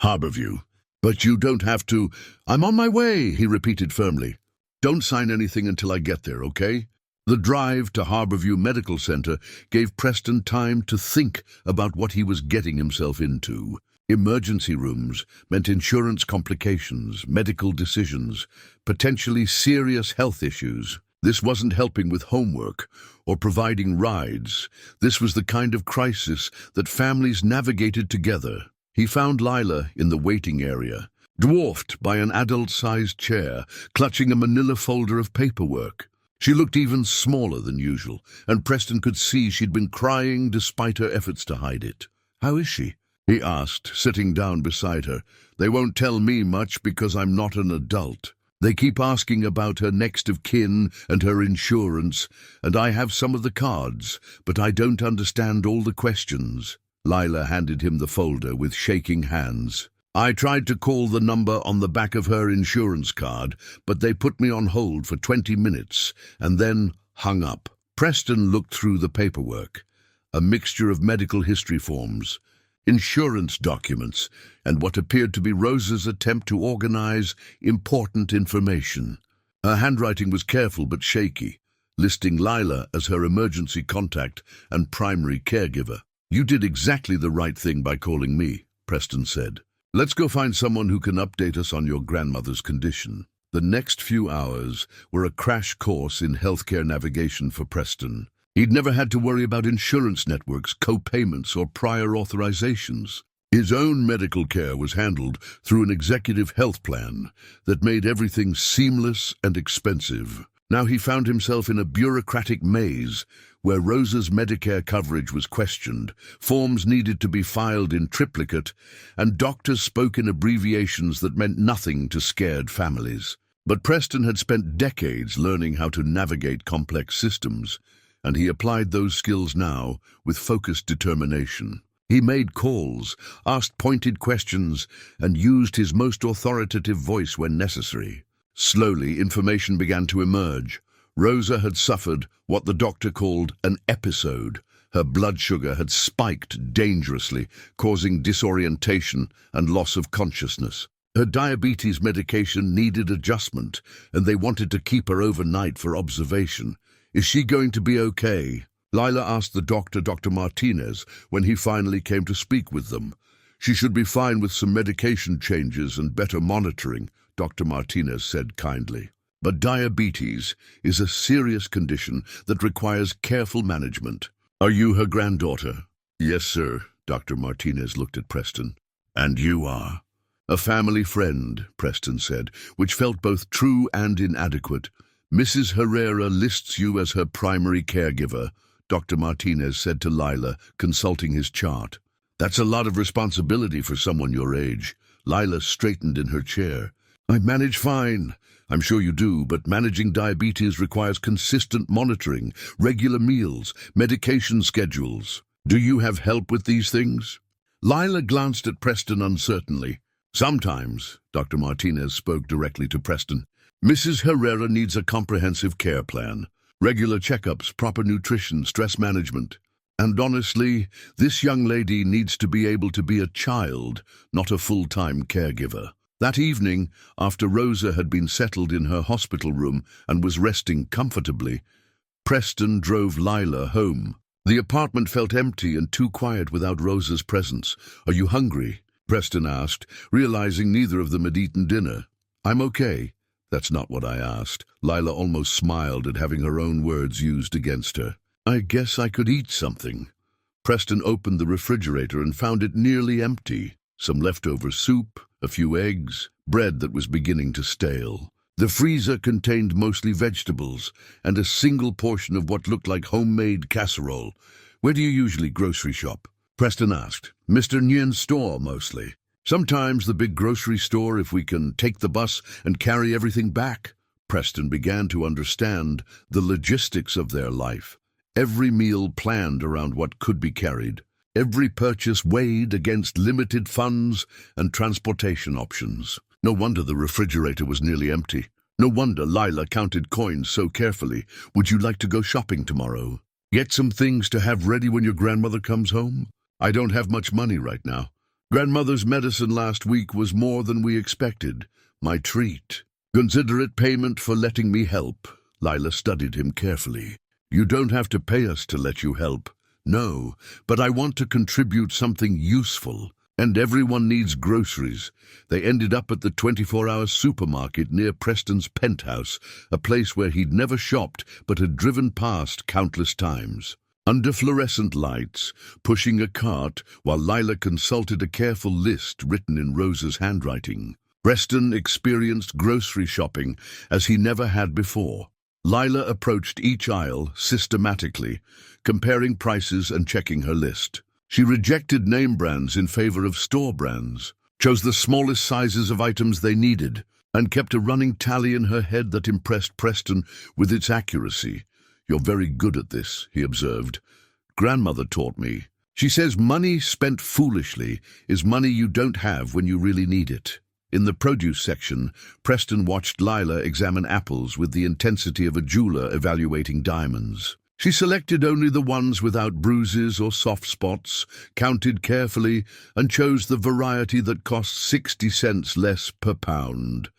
"Harborview. But you don't have to." "I'm on my way," he repeated firmly. "Don't sign anything until I get there, okay?" The drive to Harborview Medical Center gave Preston time to think about what he was getting himself into. Emergency rooms meant insurance complications, medical decisions, potentially serious health issues. This wasn't helping with homework or providing rides. This was the kind of crisis that families navigated together. He found Lila in the waiting area, dwarfed by an adult-sized chair, clutching a manila folder of paperwork. She looked even smaller than usual, and Preston could see she'd been crying despite her efforts to hide it. "How is she?" he asked, sitting down beside her. "They won't tell me much because I'm not an adult. They keep asking about her next of kin and her insurance, and I have some of the cards, but I don't understand all the questions." Lila handed him the folder with shaking hands. "I tried to call the number on the back of her insurance card, but they put me on hold for 20 minutes and then hung up." Preston looked through the paperwork, a mixture of medical history forms, insurance documents, and what appeared to be Rosa's attempt to organize important information. Her handwriting was careful but shaky, listing Lila as her emergency contact and primary caregiver. "You did exactly the right thing by calling me," Preston said. "Let's go find someone who can update us on your grandmother's condition." The next few hours were a crash course in healthcare navigation for Preston. He'd never had to worry about insurance networks, co-payments, or prior authorizations. His own medical care was handled through an executive health plan that made everything seamless and expensive. Now he found himself in a bureaucratic maze where Rosa's Medicare coverage was questioned, forms needed to be filed in triplicate, and doctors spoke in abbreviations that meant nothing to scared families. But Preston had spent decades learning how to navigate complex systems, and he applied those skills now with focused determination. He made calls, asked pointed questions, and used his most authoritative voice when necessary. Slowly, information began to emerge. Rosa had suffered what the doctor called an episode. Her blood sugar had spiked dangerously, causing disorientation and loss of consciousness. Her diabetes medication needed adjustment, and they wanted to keep her overnight for observation. "Is she going to be okay?" Lila asked the doctor, Dr. Martinez, when he finally came to speak with them. "She should be fine with some medication changes and better monitoring," Dr. Martinez said kindly. "But diabetes is a serious condition that requires careful management." "Are you her granddaughter?" "Yes, sir." Dr. Martinez looked at Preston. "And you are?" "A family friend," Preston said, which felt both true and inadequate. "Mrs. Herrera lists you as her primary caregiver," Dr. Martinez said to Lila, consulting his chart. "That's a lot of responsibility for someone your age." Lila straightened in her chair. "I manage fine. I'm sure you do, but managing diabetes requires consistent monitoring, regular meals, medication schedules. Do you have help with these things?" Lila glanced at Preston uncertainly. "Sometimes," Dr. Martinez spoke directly to Preston. "Mrs. Herrera needs a comprehensive care plan, regular checkups, proper nutrition, stress management. And honestly, this young lady needs to be able to be a child, not a full-time caregiver." That evening, after Rosa had been settled in her hospital room and was resting comfortably, Preston drove Lila home. The apartment felt empty and too quiet without Rosa's presence. "Are you hungry?" Preston asked, realizing neither of them had eaten dinner. "I'm okay." "That's not what I asked." Lila almost smiled at having her own words used against her. "I guess I could eat something." Preston opened the refrigerator and found it nearly empty. Some leftover soup, a few eggs, bread that was beginning to stale. The freezer contained mostly vegetables and a single portion of what looked like homemade casserole. "Where do you usually grocery shop?" Preston asked. "Mr. Nguyen's store, mostly. Sometimes the big grocery store if we can take the bus and carry everything back." Preston began to understand the logistics of their life. Every meal planned around what could be carried. Every purchase weighed against limited funds and transportation options. No wonder the refrigerator was nearly empty. No wonder Lila counted coins so carefully. "Would you like to go shopping tomorrow? Get some things to have ready when your grandmother comes home?" "I don't have much money right now. Grandmother's medicine last week was more than we expected. My treat." "Consider it payment for letting me help." Lila studied him carefully. "You don't have to pay us to let you help." "No, but I want to contribute something useful." And everyone needs groceries. They ended up at the 24-hour supermarket near Preston's penthouse, a place where he'd never shopped but had driven past countless times. Under fluorescent lights, pushing a cart while Lila consulted a careful list written in Rosa's handwriting. Preston experienced grocery shopping as he never had before. Lila approached each aisle systematically, comparing prices and checking her list. She rejected name brands in favor of store brands, chose the smallest sizes of items they needed, and kept a running tally in her head that impressed Preston with its accuracy. "You're very good at this," he observed. "Grandmother taught me. She says money spent foolishly is money you don't have when you really need it." In the produce section, Preston watched Lila examine apples with the intensity of a jeweler evaluating diamonds. She selected only the ones without bruises or soft spots, counted carefully, and chose the variety that cost 60 cents less per pound.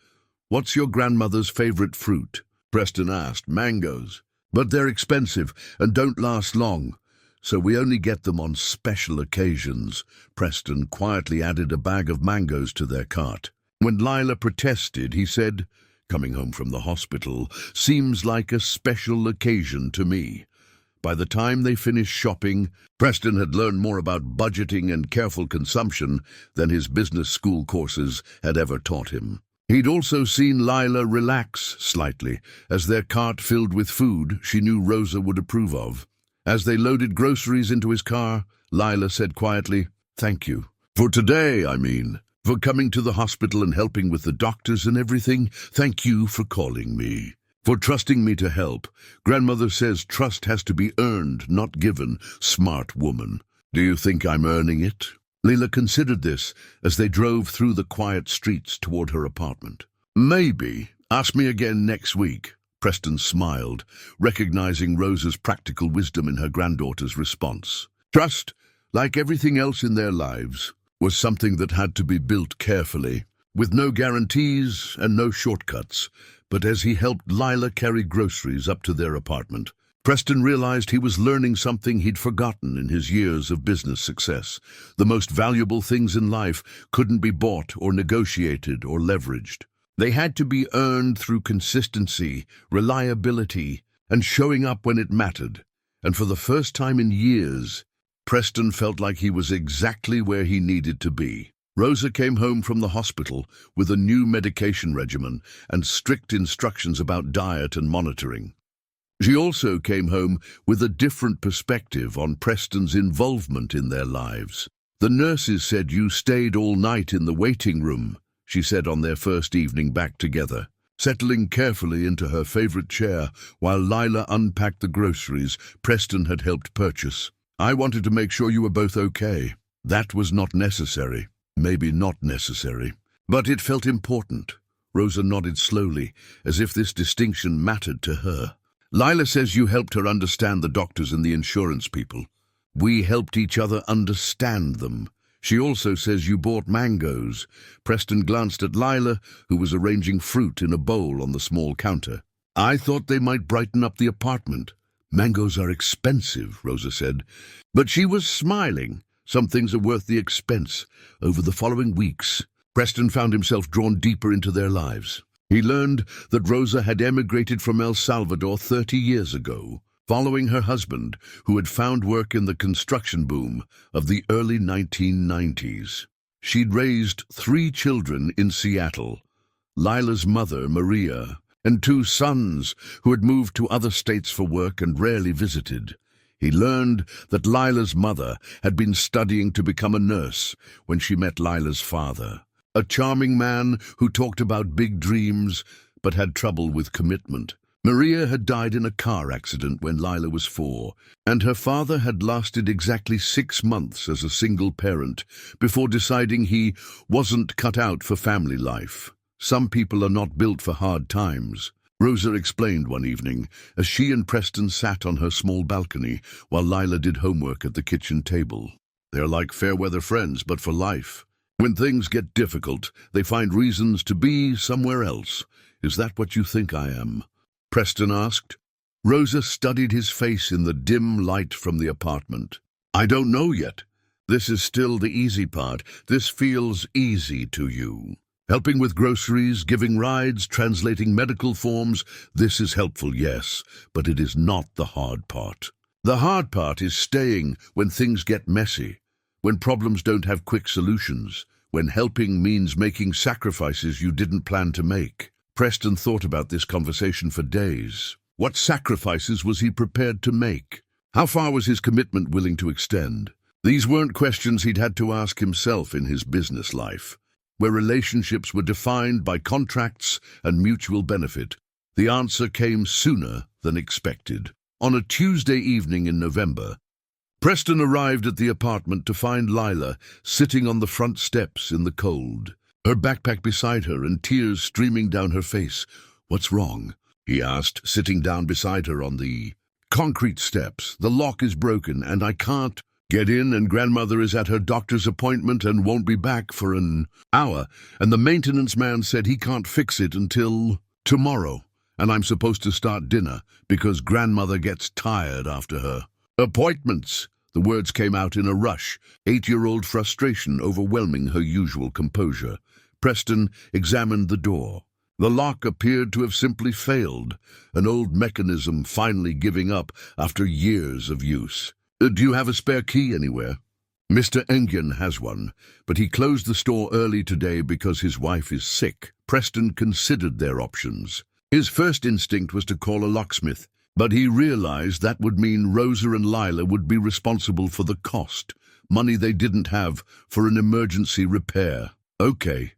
"What's your grandmother's favorite fruit?" Preston asked. "Mangoes. But they're expensive and don't last long, so we only get them on special occasions." Preston quietly added a bag of mangoes to their cart. When Lila protested, he said, "Coming home from the hospital seems like a special occasion to me." By the time they finished shopping, Preston had learned more about budgeting and careful consumption than his business school courses had ever taught him. He'd also seen Lila relax slightly as their cart filled with food she knew Rosa would approve of. As they loaded groceries into his car, Lila said quietly, "Thank you. For today, I mean. For coming to the hospital and helping with the doctors and everything. Thank you for calling me. For trusting me to help. Grandmother says trust has to be earned, not given. Smart woman. Do you think I'm earning it?" Lila considered this as they drove through the quiet streets toward her apartment. "Maybe. Ask me again next week." Preston smiled, recognizing Rosa's practical wisdom in her granddaughter's response. Trust, like everything else in their lives, was something that had to be built carefully, with no guarantees and no shortcuts. But as he helped Lila carry groceries up to their apartment, Preston realized he was learning something he'd forgotten in his years of business success. The most valuable things in life couldn't be bought or negotiated or leveraged. They had to be earned through consistency, reliability, and showing up when it mattered. And for the first time in years, Preston felt like he was exactly where he needed to be. Rosa came home from the hospital with a new medication regimen and strict instructions about diet and monitoring. She also came home with a different perspective on Preston's involvement in their lives. "The nurses said you stayed all night in the waiting room," she said on their first evening back together. Settling carefully into her favorite chair while Lila unpacked the groceries Preston had helped purchase. "I wanted to make sure you were both okay. That was not necessary. Maybe not necessary. But it felt important." Rosa nodded slowly, as if this distinction mattered to her. "Lila says you helped her understand the doctors and the insurance people. We helped each other understand them. She also says you bought mangoes." Preston glanced at Lila, who was arranging fruit in a bowl on the small counter. "I thought they might brighten up the apartment." "Mangoes are expensive," Rosa said. But she was smiling. Some things are worth the expense. Over the following weeks, Preston found himself drawn deeper into their lives. He learned that Rosa had emigrated from El Salvador 30 years ago, following her husband, who had found work in the construction boom of the early 1990s. She'd raised 3 children in Seattle, Lila's mother, Maria, and 2 sons who had moved to other states for work and rarely visited. He learned that Lila's mother had been studying to become a nurse when she met Lila's father, a charming man who talked about big dreams but had trouble with commitment. Maria had died in a car accident when Lila was 4, and her father had lasted exactly 6 months as a single parent before deciding he wasn't cut out for family life. Some people are not built for hard times, Rosa explained one evening as she and Preston sat on her small balcony while Lila did homework at the kitchen table. They're like fair-weather friends, but for life. When things get difficult, they find reasons to be somewhere else. Is that what you think I am? Preston asked. Rosa studied his face in the dim light from the apartment. I don't know yet. This is still the easy part. This feels easy to you. Helping with groceries, giving rides, translating medical forms, this is helpful, yes, but it is not the hard part. The hard part is staying when things get messy, when problems don't have quick solutions, when helping means making sacrifices you didn't plan to make. Preston thought about this conversation for days. What sacrifices was he prepared to make? How far was his commitment willing to extend? These weren't questions he'd had to ask himself in his business life, where relationships were defined by contracts and mutual benefit. The answer came sooner than expected. On a Tuesday evening in November, Preston arrived at the apartment to find Lila sitting on the front steps in the cold, her backpack beside her and tears streaming down her face. "What's wrong?" he asked, sitting down beside her on the concrete steps. "The lock is broken and I can't get in, and grandmother is at her doctor's appointment and won't be back for an hour, and the maintenance man said he can't fix it until tomorrow, and I'm supposed to start dinner because grandmother gets tired after her appointments." The words came out in a rush, 8-year-old frustration overwhelming her usual composure. Preston examined the door. The lock appeared to have simply failed, an old mechanism finally giving up after years of use. "Do you have a spare key anywhere?" "Mr. Engen has one, but he closed the store early today because his wife is sick." Preston considered their options. His first instinct was to call a locksmith, but he realized that would mean Rosa and Lila would be responsible for the cost, money they didn't have for an emergency repair. "Okay,"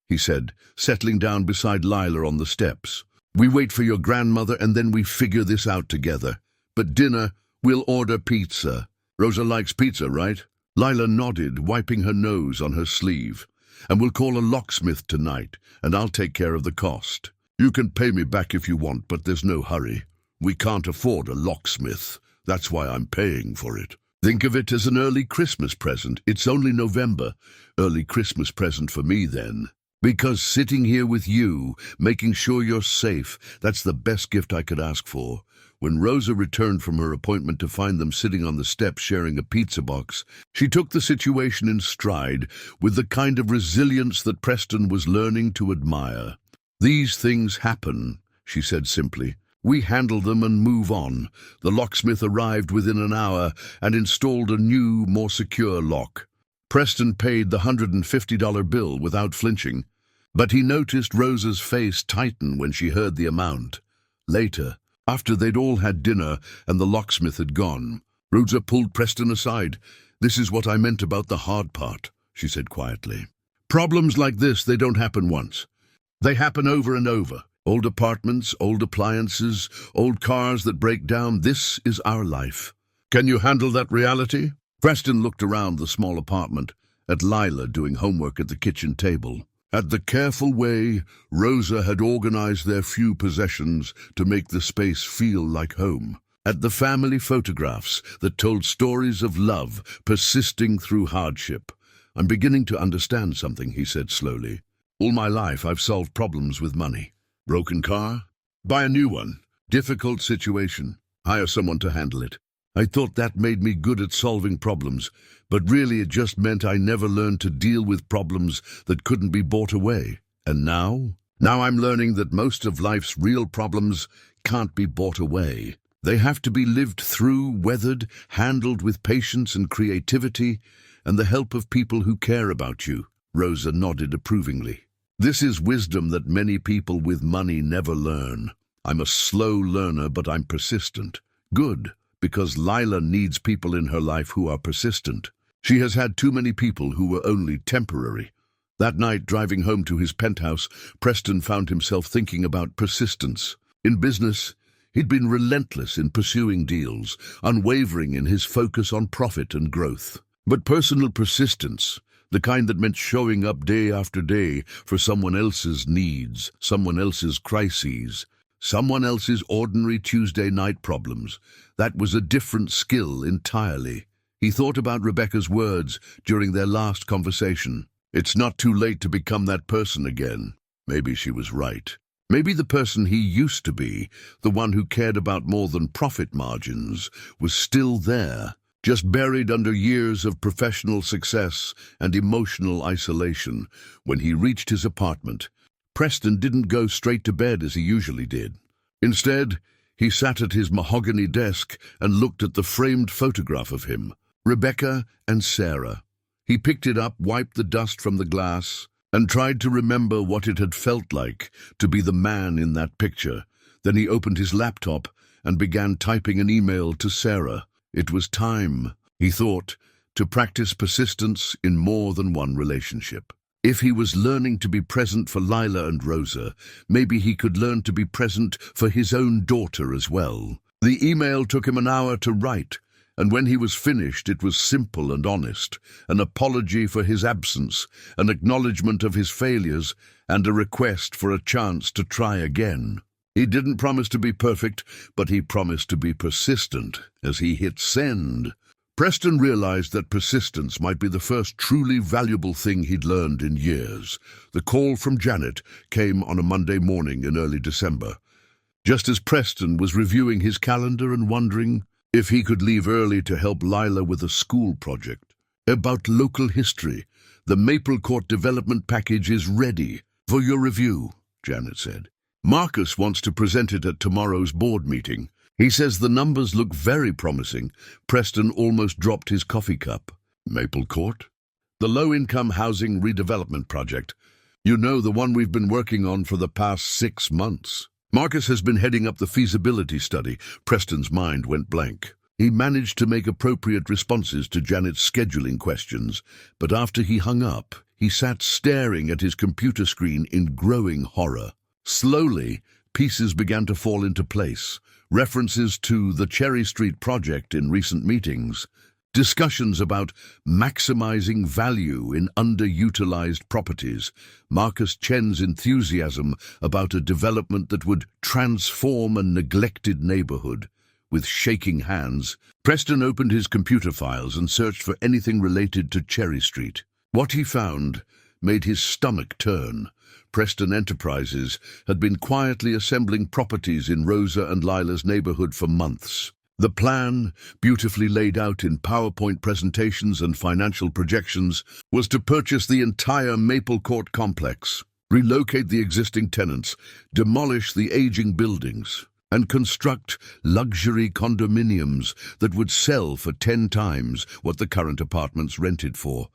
he said, settling down beside Lila on the steps. "We wait for your grandmother and then we figure this out together. But dinner, we'll order pizza. Rosa likes pizza, right?" Lila nodded, wiping her nose on her sleeve. "And we'll call a locksmith tonight, and I'll take care of the cost. You can pay me back if you want, but there's no hurry. We can't afford a locksmith. That's why I'm paying for it. Think of it as an early Christmas present. It's only November. Early Christmas present for me then. Because sitting here with you, making sure you're safe, that's the best gift I could ask for." When Rosa returned from her appointment to find them sitting on the steps sharing a pizza box, she took the situation in stride with the kind of resilience that Preston was learning to admire. "These things happen," she said simply. "We handle them and move on." The locksmith arrived within an hour and installed a new, more secure lock. Preston paid the $150 bill without flinching, but he noticed Rosa's face tighten when she heard the amount. Later, after they'd all had dinner and the locksmith had gone, Rosa pulled Preston aside. "This is what I meant about the hard part," she said quietly. "Problems like this, they don't happen once. They happen over and over. Old apartments, old appliances, old cars that break down. This is our life. Can you handle that reality?" Preston looked around the small apartment, at Lila doing homework at the kitchen table, at the careful way Rosa had organized their few possessions to make the space feel like home, at the family photographs that told stories of love persisting through hardship. "I'm beginning to understand something," he said slowly. "All my life I've solved problems with money. Broken car? Buy a new one. Difficult situation? Hire someone to handle it. I thought that made me good at solving problems, but really it just meant I never learned to deal with problems that couldn't be bought away. And now I'm learning that most of life's real problems can't be bought away. They have to be lived through, weathered, handled with patience and creativity, and the help of people who care about you." Rosa nodded approvingly. "This is wisdom that many people with money never learn. I'm a slow learner, but I'm persistent. Good, because Lila needs people in her life who are persistent. She has had too many people who were only temporary." That night, driving home to his penthouse, Preston found himself thinking about persistence. In business, he'd been relentless in pursuing deals, unwavering in his focus on profit and growth. But personal persistence, the kind that meant showing up day after day for someone else's needs, someone else's crises, someone else's ordinary Tuesday night problems, that was a different skill entirely. He thought about Rebecca's words during their last conversation. It's not too late to become that person again. Maybe she was right. Maybe the person he used to be, the one who cared about more than profit margins, was still there, just buried under years of professional success and emotional isolation. When he reached his apartment, Preston didn't go straight to bed as he usually did. Instead, he sat at his mahogany desk and looked at the framed photograph of him, Rebecca and Sarah. He picked it up, wiped the dust from the glass, and tried to remember what it had felt like to be the man in that picture. Then he opened his laptop and began typing an email to Sarah. It was time, he thought, to practice persistence in more than one relationship. If he was learning to be present for Lila and Rosa, maybe he could learn to be present for his own daughter as well. The email took him an hour to write, and when he was finished, it was simple and honest, an apology for his absence, an acknowledgement of his failures, and a request for a chance to try again. He didn't promise to be perfect, but he promised to be persistent. As he hit send, Preston realized that persistence might be the first truly valuable thing he'd learned in years. The call from Janet came on a Monday morning in early December. Just as Preston was reviewing his calendar and wondering if he could leave early to help Lila with a school project about local history, the Maple Court development package is ready for your review, Janet said. Marcus wants to present it at tomorrow's board meeting. He says the numbers look very promising. Preston almost dropped his coffee cup. Maple Court? The low-income housing redevelopment project. You know, the one we've been working on for the past 6 months. Marcus has been heading up the feasibility study. Preston's mind went blank. He managed to make appropriate responses to Janet's scheduling questions, but after he hung up, he sat staring at his computer screen in growing horror. Slowly, pieces began to fall into place. References to the Cherry Street project in recent meetings, discussions about maximizing value in underutilized properties, Marcus Chen's enthusiasm about a development that would transform a neglected neighborhood. With shaking hands, Preston opened his computer files and searched for anything related to Cherry Street. What he found made his stomach turn. Preston Enterprises had been quietly assembling properties in Rosa and Lila's neighborhood for months. The plan, beautifully laid out in PowerPoint presentations and financial projections, was to purchase the entire Maple Court complex, relocate the existing tenants, demolish the aging buildings, and construct luxury condominiums that would sell for 10 times what the current apartments rented for.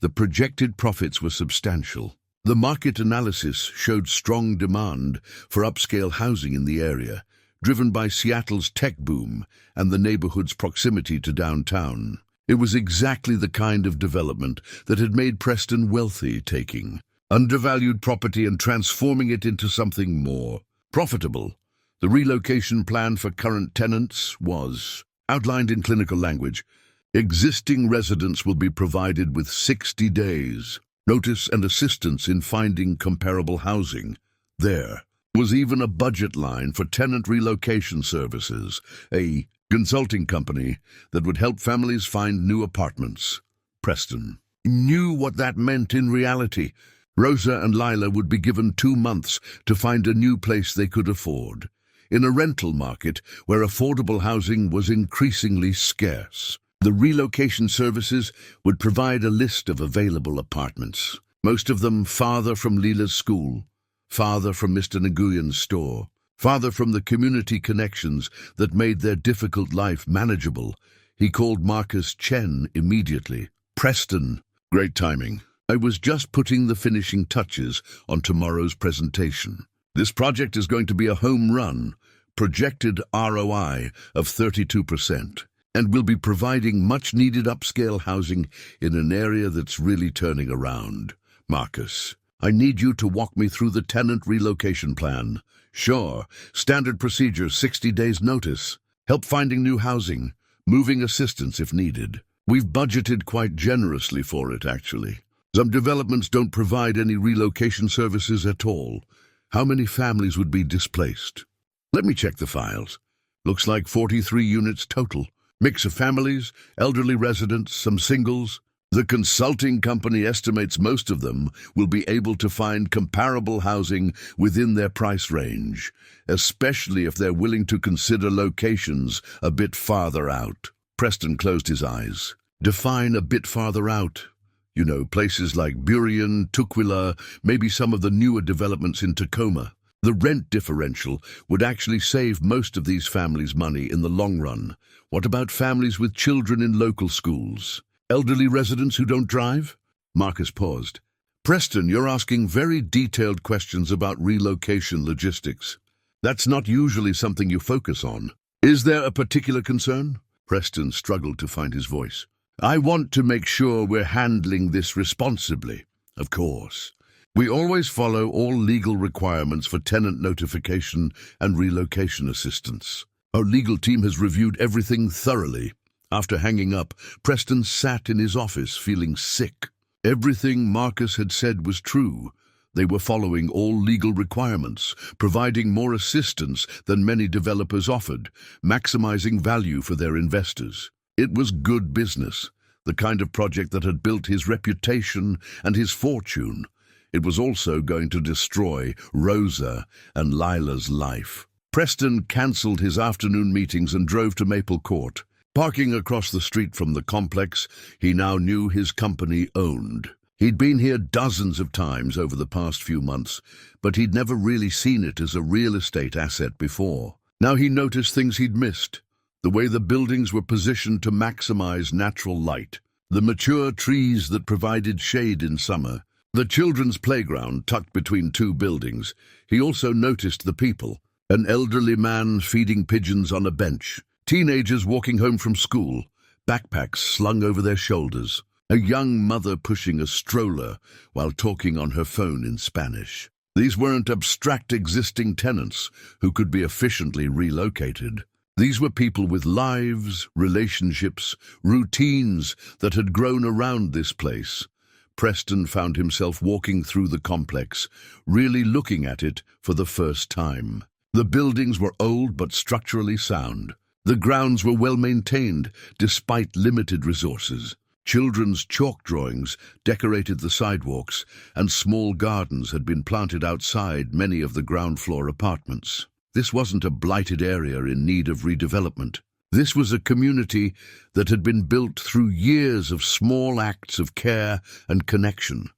The projected profits were substantial. The market analysis showed strong demand for upscale housing in the area, driven by Seattle's tech boom and the neighborhood's proximity to downtown. It was exactly the kind of development that had made Preston wealthy, taking undervalued property and transforming it into something more profitable. The relocation plan for current tenants was outlined in clinical language. Existing residents will be provided with 60 days. Notice and assistance in finding comparable housing. There was even a budget line for tenant relocation services, a consulting company that would help families find new apartments. Preston knew what that meant in reality. Rosa and Lila would be given 2 months to find a new place they could afford, in a rental market where affordable housing was increasingly scarce. The relocation services would provide a list of available apartments, most of them farther from Lila's school, farther from Mr. Nguyen's store, farther from the community connections that made their difficult life manageable. He called Marcus Chen immediately. Preston, great timing. I was just putting the finishing touches on tomorrow's presentation. This project is going to be a home run, projected ROI of 32%. And will be providing much-needed upscale housing in an area that's really turning around. Marcus, I need you to walk me through the tenant relocation plan. Sure, standard procedure, 60 days notice, help finding new housing, moving assistance if needed. We've budgeted quite generously for it, actually. Some developments don't provide any relocation services at all. How many families would be displaced? Let me check the files. Looks like 43 units total. Mix of families, elderly residents, some singles. The consulting company estimates most of them will be able to find comparable housing within their price range, especially if they're willing to consider locations a bit farther out. Preston closed his eyes. Define a bit farther out. You know, places like Burien, Tukwila, maybe some of the newer developments in Tacoma. The rent differential would actually save most of these families money in the long run. What about families with children in local schools? Elderly residents who don't drive? Marcus paused. Preston, you're asking very detailed questions about relocation logistics. That's not usually something you focus on. Is there a particular concern? Preston struggled to find his voice. I want to make sure we're handling this responsibly. Of course. We always follow all legal requirements for tenant notification and relocation assistance. Our legal team has reviewed everything thoroughly. After hanging up, Preston sat in his office feeling sick. Everything Marcus had said was true. They were following all legal requirements, providing more assistance than many developers offered, maximizing value for their investors. It was good business, the kind of project that had built his reputation and his fortune. It was also going to destroy Rosa and Lila's life. Preston cancelled his afternoon meetings and drove to Maple Court. Parking across the street from the complex he now knew his company owned. He'd been here dozens of times over the past few months, but he'd never really seen it as a real estate asset before. Now he noticed things he'd missed. The way the buildings were positioned to maximize natural light. The mature trees that provided shade in summer. The children's playground tucked between two buildings. He also noticed the people. An elderly man feeding pigeons on a bench. Teenagers walking home from school, backpacks slung over their shoulders. A young mother pushing a stroller while talking on her phone in Spanish. These weren't abstract existing tenants who could be efficiently relocated. These were people with lives, relationships, routines that had grown around this place. Preston found himself walking through the complex, really looking at it for the first time. The buildings were old but structurally sound. The grounds were well maintained, despite limited resources. Children's chalk drawings decorated the sidewalks, and small gardens had been planted outside many of the ground floor apartments. This wasn't a blighted area in need of redevelopment. This was a community that had been built through years of small acts of care and connection.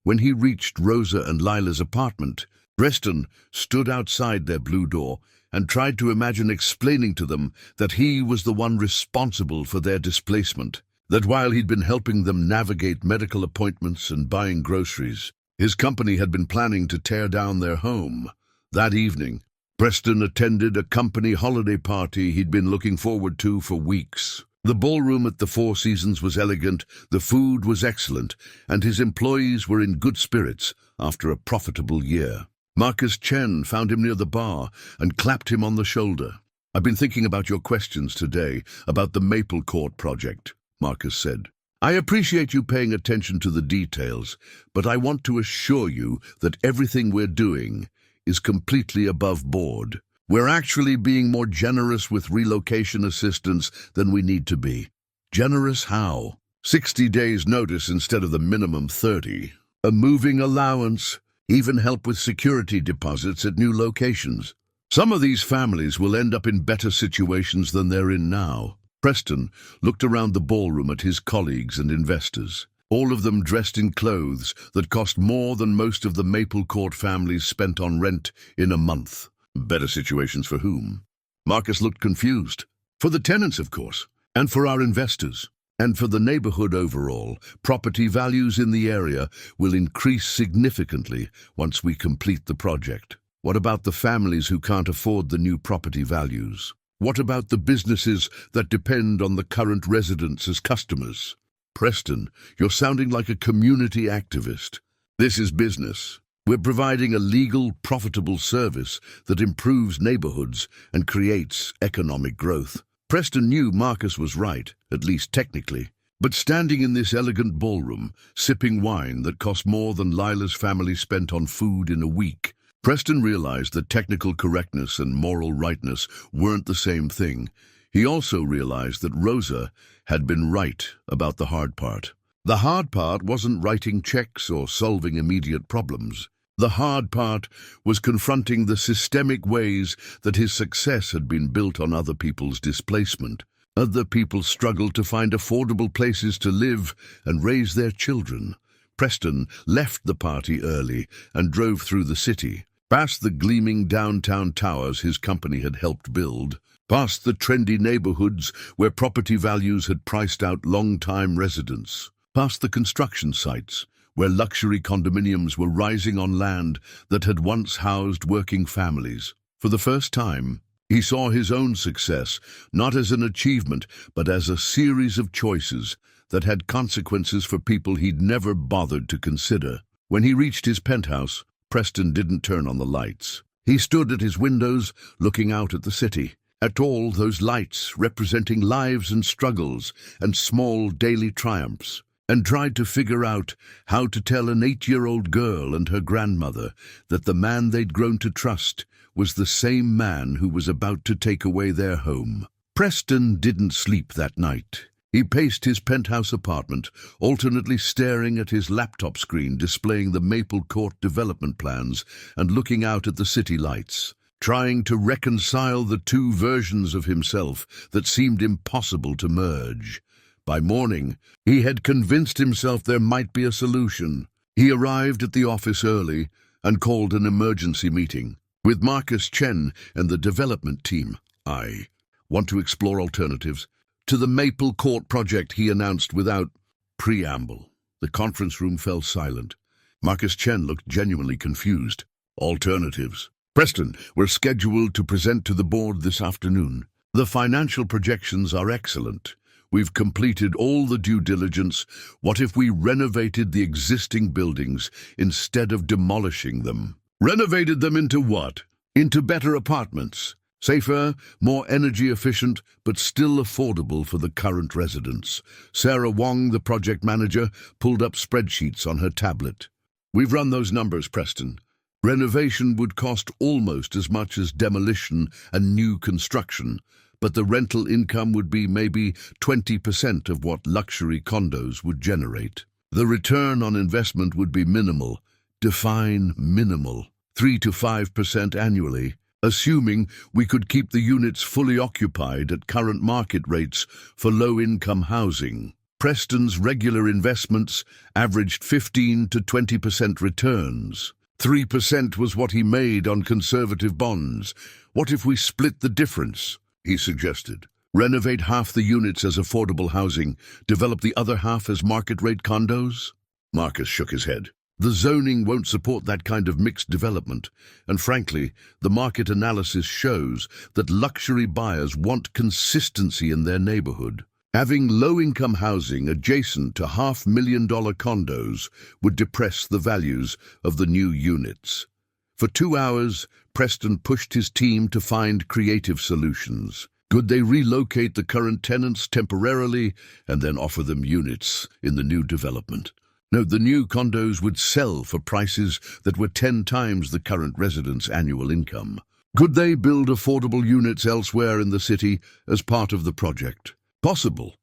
When he reached Rosa and Lila's apartment, Preston stood outside their blue door and tried to imagine explaining to them that he was the one responsible for their displacement, that while he'd been helping them navigate medical appointments and buying groceries, his company had been planning to tear down their home. That evening, Preston attended a company holiday party he'd been looking forward to for weeks. The ballroom at the Four Seasons was elegant, the food was excellent, and his employees were in good spirits after a profitable year. Marcus Chen found him near the bar and clapped him on the shoulder. I've been thinking about your questions today, about the Maple Court project, Marcus said. I appreciate you paying attention to the details, but I want to assure you that everything we're doing is completely above board. We're actually being more generous with relocation assistance than we need to be. Generous how? 60 days notice instead of the minimum 30. A moving allowance. Even help with security deposits at new locations. Some of these families will end up in better situations than they're in now. Preston looked around the ballroom at his colleagues and investors, all of them dressed in clothes that cost more than most of the Maple Court families spent on rent in a month. Better situations for whom? Marcus looked confused. For the tenants, of course, and for our investors. And for the neighborhood overall, property values in the area will increase significantly once we complete the project. What about the families who can't afford the new property values? What about the businesses that depend on the current residents as customers? Preston, you're sounding like a community activist. This is business. We're providing a legal, profitable service that improves neighborhoods and creates economic growth. Preston knew Marcus was right, at least technically, but standing in this elegant ballroom, sipping wine that cost more than Lila's family spent on food in a week, Preston realized that technical correctness and moral rightness weren't the same thing. He also realized that Rosa had been right about the hard part. The hard part wasn't writing checks or solving immediate problems. The hard part was confronting the systemic ways that his success had been built on other people's displacement. Other people struggled to find affordable places to live and raise their children. Preston left the party early and drove through the city, past the gleaming downtown towers his company had helped build, past the trendy neighborhoods where property values had priced out long-time residents, past the construction sites where luxury condominiums were rising on land that had once housed working families. For the first time, he saw his own success not as an achievement, but as a series of choices that had consequences for people he'd never bothered to consider. When he reached his penthouse, Preston didn't turn on the lights. He stood at his windows, looking out at the city, at all those lights representing lives and struggles and small daily triumphs, and tried to figure out how to tell an 8-year-old girl and her grandmother that the man they'd grown to trust was the same man who was about to take away their home. Preston didn't sleep that night. He paced his penthouse apartment, alternately staring at his laptop screen displaying the Maple Court development plans and looking out at the city lights, trying to reconcile the two versions of himself that seemed impossible to merge. By morning, he had convinced himself there might be a solution. He arrived at the office early and called an emergency meeting. With Marcus Chen and the development team, I want to explore alternatives to the Maple Court project, he announced without preamble. The conference room fell silent. Marcus Chen looked genuinely confused. Alternatives? Preston, we're scheduled to present to the board this afternoon. The financial projections are excellent. We've completed all the due diligence. What if we renovated the existing buildings instead of demolishing them? Renovated them into what? Into better apartments. Safer, more energy efficient, but still affordable for the current residents. Sarah Wong, the project manager, pulled up spreadsheets on her tablet. We've run those numbers, Preston. Renovation would cost almost as much as demolition and new construction, but the rental income would be maybe 20% of what luxury condos would generate. The return on investment would be minimal. Define minimal. 3 to 5% annually, assuming we could keep the units fully occupied at current market rates for low-income housing. Preston's regular investments averaged 15 to 20% returns. 3% was what he made on conservative bonds. What if we split the difference? He suggested. Renovate half the units as affordable housing, develop the other half as market-rate condos? Marcus shook his head. The zoning won't support that kind of mixed development, and frankly, the market analysis shows that luxury buyers want consistency in their neighborhood. Having low-income housing adjacent to $500,000 condos would depress the values of the new units. For 2 hours, Preston pushed his team to find creative solutions. Could they relocate the current tenants temporarily and then offer them units in the new development? No, the new condos would sell for prices that were 10 times the current residents' annual income. Could they build affordable units elsewhere in the city as part of the project? Possible,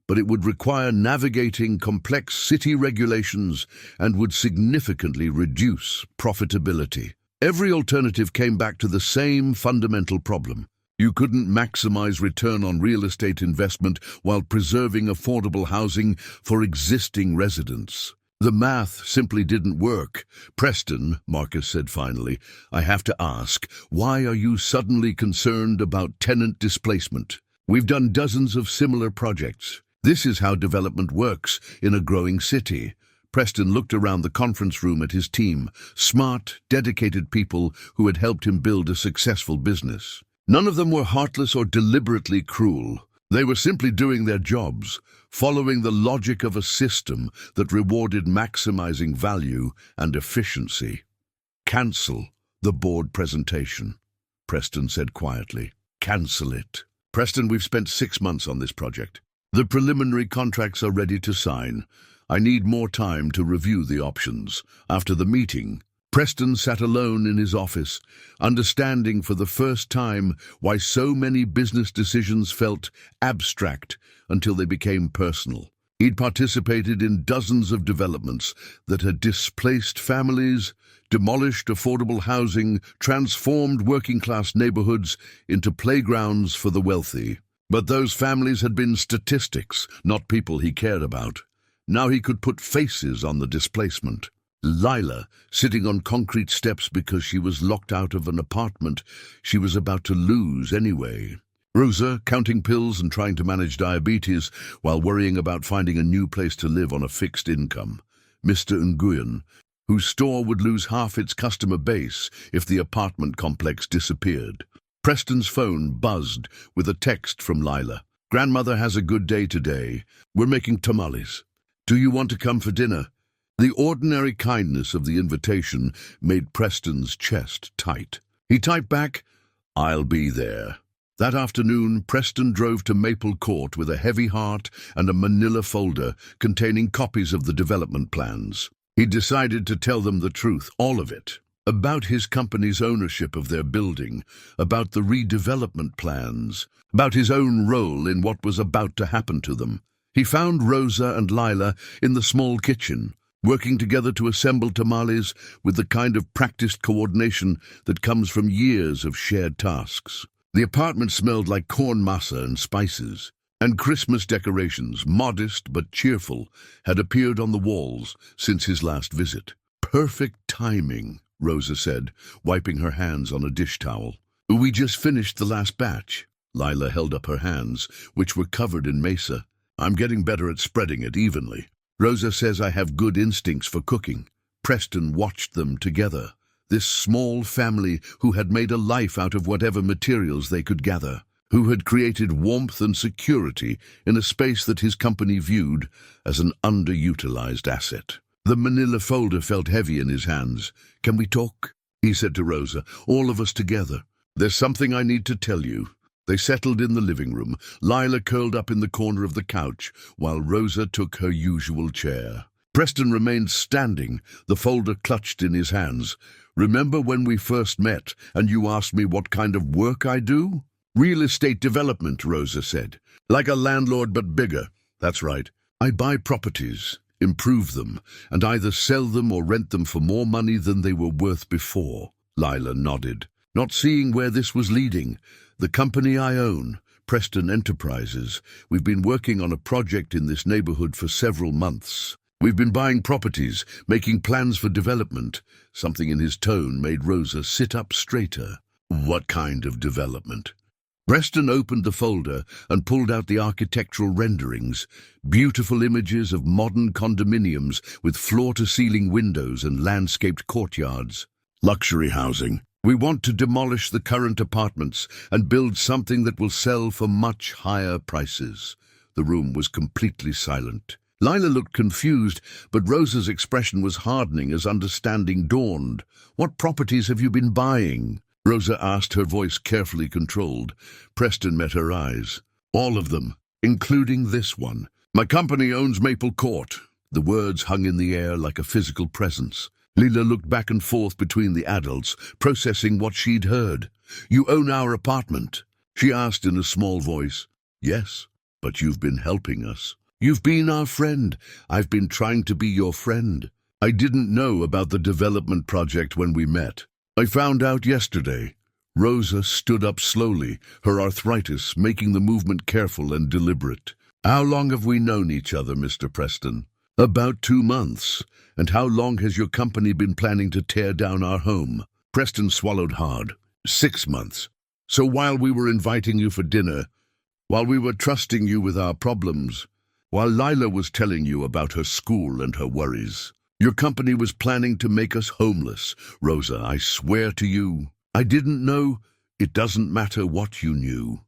but it would require navigating complex city regulations and would significantly reduce profitability. Every alternative came back to the same fundamental problem. You couldn't maximize return on real estate investment while preserving affordable housing for existing residents. The math simply didn't work. Preston, Marcus said finally, I have to ask, why are you suddenly concerned about tenant displacement? We've done dozens of similar projects. This is how development works in a growing city. Preston looked around the conference room at his team, smart, dedicated people who had helped him build a successful business. None of them were heartless or deliberately cruel. They were simply doing their jobs, following the logic of a system that rewarded maximizing value and efficiency. Cancel the board presentation, Preston said quietly. Cancel it. Preston, we've spent 6 months on this project. The preliminary contracts are ready to sign. I need more time to review the options. After the meeting, Preston sat alone in his office, understanding for the first time why so many business decisions felt abstract until they became personal. He'd participated in dozens of developments that had displaced families, demolished affordable housing, transformed working-class neighborhoods into playgrounds for the wealthy. But those families had been statistics, not people he cared about. Now he could put faces on the displacement. Lila, sitting on concrete steps because she was locked out of an apartment she was about to lose anyway. Rosa, counting pills and trying to manage diabetes while worrying about finding a new place to live on a fixed income. Mr. Nguyen, whose store would lose half its customer base if the apartment complex disappeared. Preston's phone buzzed with a text from Lila. "Grandmother has a good day today. We're making tamales. Do you want to come for dinner?" The ordinary kindness of the invitation made Preston's chest tight. He typed back, "I'll be there." That afternoon, Preston drove to Maple Court with a heavy heart and a manila folder containing copies of the development plans. He decided to tell them the truth, all of it, about his company's ownership of their building, about the redevelopment plans, about his own role in what was about to happen to them. He found Rosa and Lila in the small kitchen, working together to assemble tamales with the kind of practiced coordination that comes from years of shared tasks. The apartment smelled like corn masa and spices, and Christmas decorations, modest but cheerful, had appeared on the walls since his last visit. "Perfect timing," Rosa said, wiping her hands on a dish towel. "We just finished the last batch." Lila held up her hands, which were covered in mesa. "I'm getting better at spreading it evenly. Rosa says I have good instincts for cooking." Preston watched them together. This small family who had made a life out of whatever materials they could gather, who had created warmth and security in a space that his company viewed as an underutilized asset. The manila folder felt heavy in his hands. "Can we talk?" he said to Rosa, "all of us together. There's something I need to tell you." They settled in the living room, Lila curled up in the corner of the couch, while Rosa took her usual chair. Preston remained standing, the folder clutched in his hands. "Remember when we first met, and you asked me what kind of work I do?" "Real estate development," Rosa said. "Like a landlord, but bigger." "That's right. I buy properties, improve them, and either sell them or rent them for more money than they were worth before." Lila nodded, not seeing where this was leading. "The company I own, Preston Enterprises, we've been working on a project in this neighborhood for several months. We've been buying properties, making plans for development." Something in his tone made Rosa sit up straighter. "What kind of development?" Preston opened the folder and pulled out the architectural renderings, beautiful images of modern condominiums with floor-to-ceiling windows and landscaped courtyards. "Luxury housing. We want to demolish the current apartments and build something that will sell for much higher prices." The room was completely silent. Lila looked confused, but Rosa's expression was hardening as understanding dawned. "What properties have you been buying?" Rosa asked, her voice carefully controlled. Preston met her eyes. "All of them, including this one. My company owns Maple Court." The words hung in the air like a physical presence. Lila looked back and forth between the adults, processing what she'd heard. "You own our apartment?" she asked in a small voice. "Yes, but you've been helping us. You've been our friend. I've been trying to be your friend. I didn't know about the development project when we met. I found out yesterday." Rosa stood up slowly, her arthritis making the movement careful and deliberate. "How long have we known each other, Mr. Preston?" "About 2 months. And how long has your company been planning to tear down our home?" Preston swallowed hard. 6 months. So while we were inviting you for dinner, while we were trusting you with our problems, while Lila was telling you about her school and her worries, your company was planning to make us homeless. Rosa, I swear to you, I didn't know. It doesn't matter what you knew."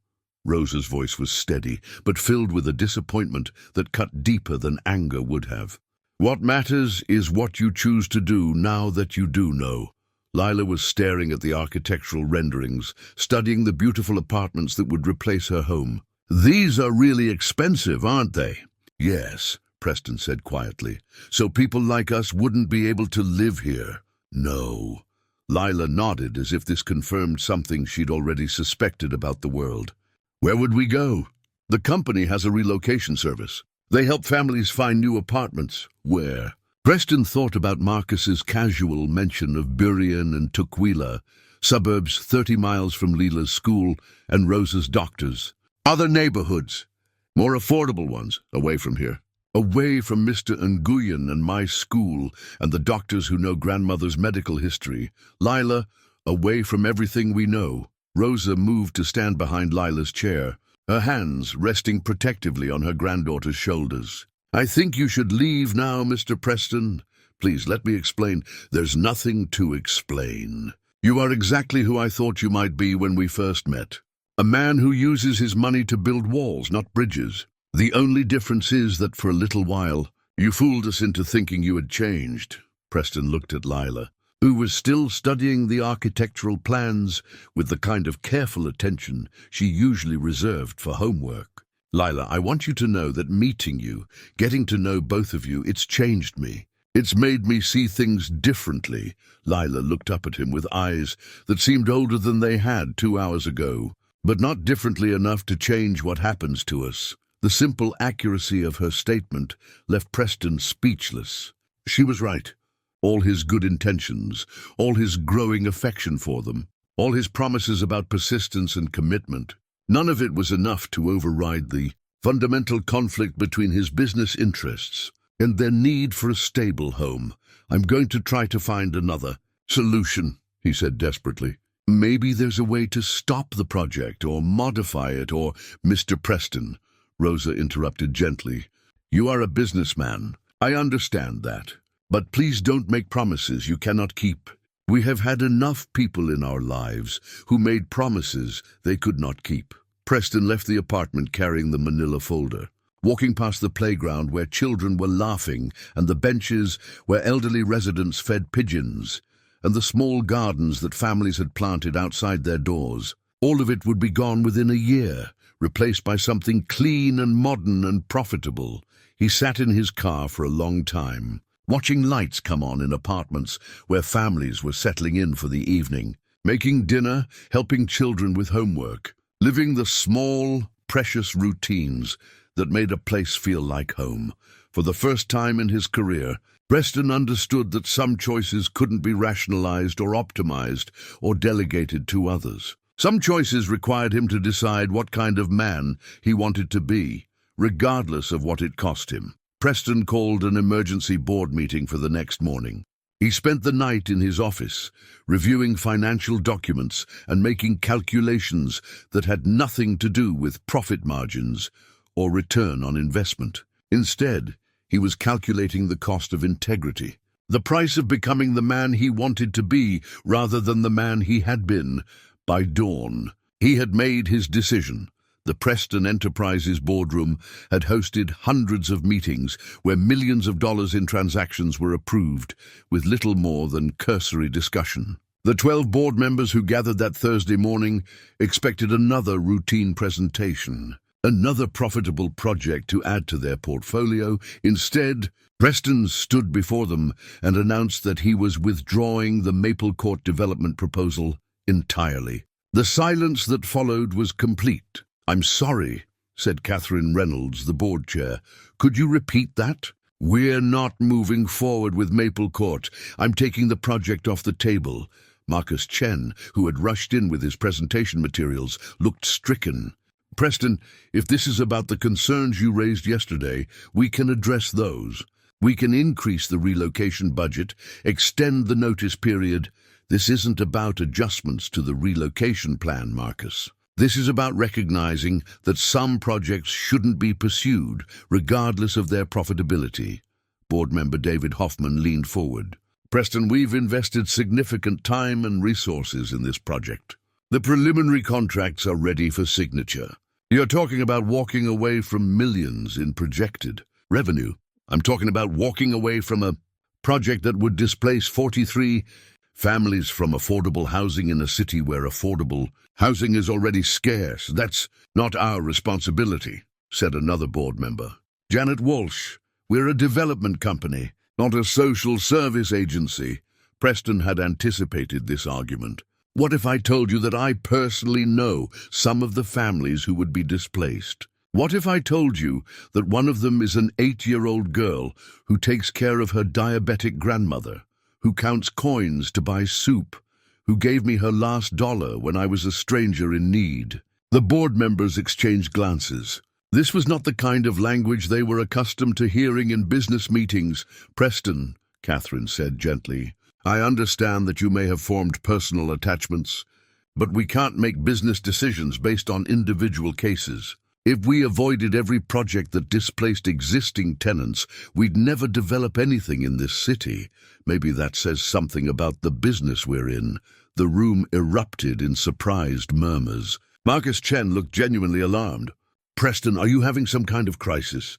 Rosa's voice was steady, but filled with a disappointment that cut deeper than anger would have. "What matters is what you choose to do now that you do know." Lila was staring at the architectural renderings, studying the beautiful apartments that would replace her home. "These are really expensive, aren't they?" "Yes," Preston said quietly. "So people like us wouldn't be able to live here?" "No." Lila nodded as if this confirmed something she'd already suspected about the world. "Where would we go?" "The company has a relocation service. They help families find new apartments." "Where?" Preston thought about Marcus's casual mention of Burien and Tukwila, suburbs 30 miles from Lila's school and Rosa's doctor's. Other neighborhoods, more affordable ones, away from here. Away from Mr. Nguyen and my school and the doctors who know grandmother's medical history. Lila, away from everything we know. Rosa moved to stand behind Lila's chair, her hands resting protectively on her granddaughter's shoulders. I think you should leave now, Mr. Preston. Please, let me explain. There's nothing to explain. You are exactly who I thought you might be when we first met. A man who uses his money to build walls, not bridges. The only difference is that for a little while, you fooled us into thinking you had changed. Preston looked at Lila, who was still studying the architectural plans with the kind of careful attention she usually reserved for homework. Lila, I want you to know that meeting you, getting to know both of you, it's changed me. It's made me see things differently. Lila looked up at him with eyes that seemed older than they had 2 hours ago, but not differently enough to change what happens to us. The simple accuracy of her statement left Preston speechless. She was right. All his good intentions, all his growing affection for them, all his promises about persistence and commitment, none of it was enough to override the fundamental conflict between his business interests and their need for a stable home. I'm going to try to find another solution, he said desperately. Maybe there's a way to stop the project or modify it or... Mr. Preston, Rosa interrupted gently. You are a businessman. I understand that. But please don't make promises you cannot keep. We have had enough people in our lives who made promises they could not keep. Preston left the apartment carrying the manila folder, walking past the playground where children were laughing and the benches where elderly residents fed pigeons and the small gardens that families had planted outside their doors. All of it would be gone within a year, replaced by something clean and modern and profitable. He sat in his car for a long time, watching lights come on in apartments where families were settling in for the evening, making dinner, helping children with homework, living the small, precious routines that made a place feel like home. For the first time in his career, Preston understood that some choices couldn't be rationalized or optimized or delegated to others. Some choices required him to decide what kind of man he wanted to be, regardless of what it cost him. Preston called an emergency board meeting for the next morning. He spent the night in his office, reviewing financial documents and making calculations that had nothing to do with profit margins or return on investment. Instead, he was calculating the cost of integrity, the price of becoming the man he wanted to be rather than the man he had been. By dawn, he had made his decision. The Preston Enterprises boardroom had hosted hundreds of meetings where millions of dollars in transactions were approved, with little more than cursory discussion. The 12 board members who gathered that Thursday morning expected another routine presentation, another profitable project to add to their portfolio. Instead, Preston stood before them and announced that he was withdrawing the Maple Court development proposal entirely. The silence that followed was complete. I'm sorry, said Catherine Reynolds, the board chair. Could you repeat that? We're not moving forward with Maple Court. I'm taking the project off the table. Marcus Chen, who had rushed in with his presentation materials, looked stricken. Preston, if this is about the concerns you raised yesterday, we can address those. We can increase the relocation budget, extend the notice period. This isn't about adjustments to the relocation plan, Marcus. This is about recognizing that some projects shouldn't be pursued, regardless of their profitability. Board member David Hoffman leaned forward. Preston, we've invested significant time and resources in this project. The preliminary contracts are ready for signature. You're talking about walking away from millions in projected revenue. I'm talking about walking away from a project that would displace 43 families from affordable housing in a city where affordable housing is already scarce. That's not our responsibility, said another board member. Janet Walsh, we're a development company, not a social service agency. Preston had anticipated this argument. What if I told you that I personally know some of the families who would be displaced? What if I told you that one of them is an 8-year-old girl who takes care of her diabetic grandmother, who counts coins to buy soup, who gave me her last dollar when I was a stranger in need? The board members exchanged glances. This was not the kind of language they were accustomed to hearing in business meetings. "Preston," Catherine said gently, "I understand that you may have formed personal attachments, but we can't make business decisions based on individual cases. If we avoided every project that displaced existing tenants, we'd never develop anything in this city. Maybe that says something about the business we're in." The room erupted in surprised murmurs. Marcus Chen looked genuinely alarmed. "Preston, are you having some kind of crisis?"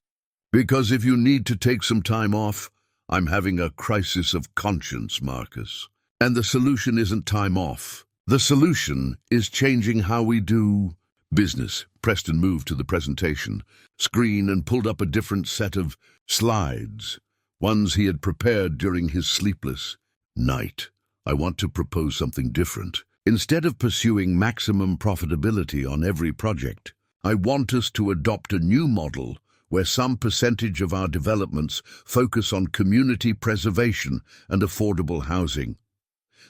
"Because if you need to take some time off, I'm having a crisis of conscience, Marcus. And the solution isn't time off. The solution is changing how we do business." Preston moved to the presentation screen and pulled up a different set of slides, ones he had prepared during his sleepless night. "I want to propose something different. Instead of pursuing maximum profitability on every project, I want us to adopt a new model where some percentage of our developments focus on community preservation and affordable housing."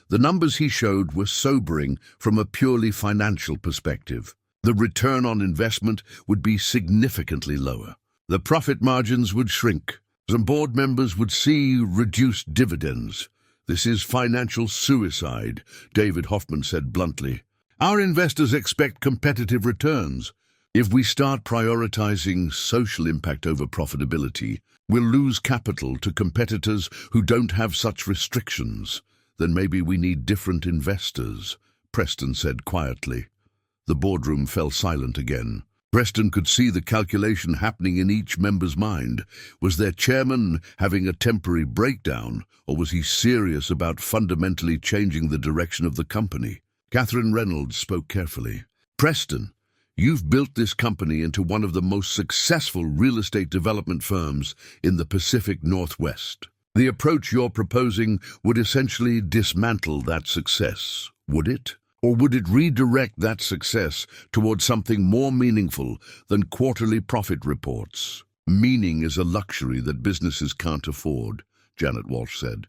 The numbers he showed were sobering from a purely financial perspective. The return on investment would be significantly lower. The profit margins would shrink. Some board members would see reduced dividends. "This is financial suicide," David Hoffman said bluntly. "Our investors expect competitive returns. If we start prioritizing social impact over profitability, we'll lose capital to competitors who don't have such restrictions. Then maybe we need different investors," Preston said quietly. The boardroom fell silent again. Preston could see the calculation happening in each member's mind. Was their chairman having a temporary breakdown, or was he serious about fundamentally changing the direction of the company? Catherine Reynolds spoke carefully. "Preston, you've built this company into one of the most successful real estate development firms in the Pacific Northwest. The approach you're proposing would essentially dismantle that success, would it? Or would it redirect that success towards something more meaningful than quarterly profit reports?" "Meaning is a luxury that businesses can't afford," Janet Walsh said.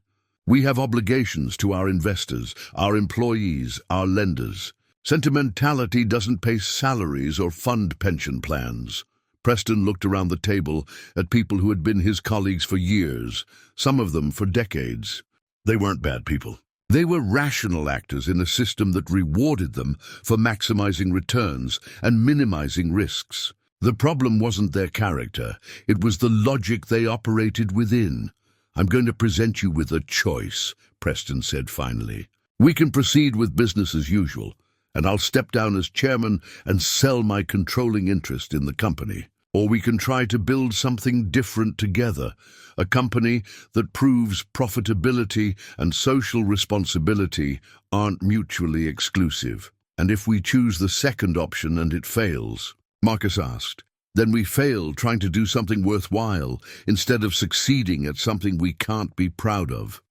"We have obligations to our investors, our employees, our lenders. Sentimentality doesn't pay salaries or fund pension plans." Preston looked around the table at people who had been his colleagues for years, some of them for decades. They weren't bad people. They were rational actors in a system that rewarded them for maximizing returns and minimizing risks. The problem wasn't their character, it was the logic they operated within. "I'm going to present you with a choice," Preston said finally. "We can proceed with business as usual, and I'll step down as chairman and sell my controlling interest in the company. Or we can try to build something different together, a company that proves profitability and social responsibility aren't mutually exclusive. And if we choose the second option and it fails," Marcus asked, "then we fail trying to do something worthwhile instead of succeeding at something we can't be proud of."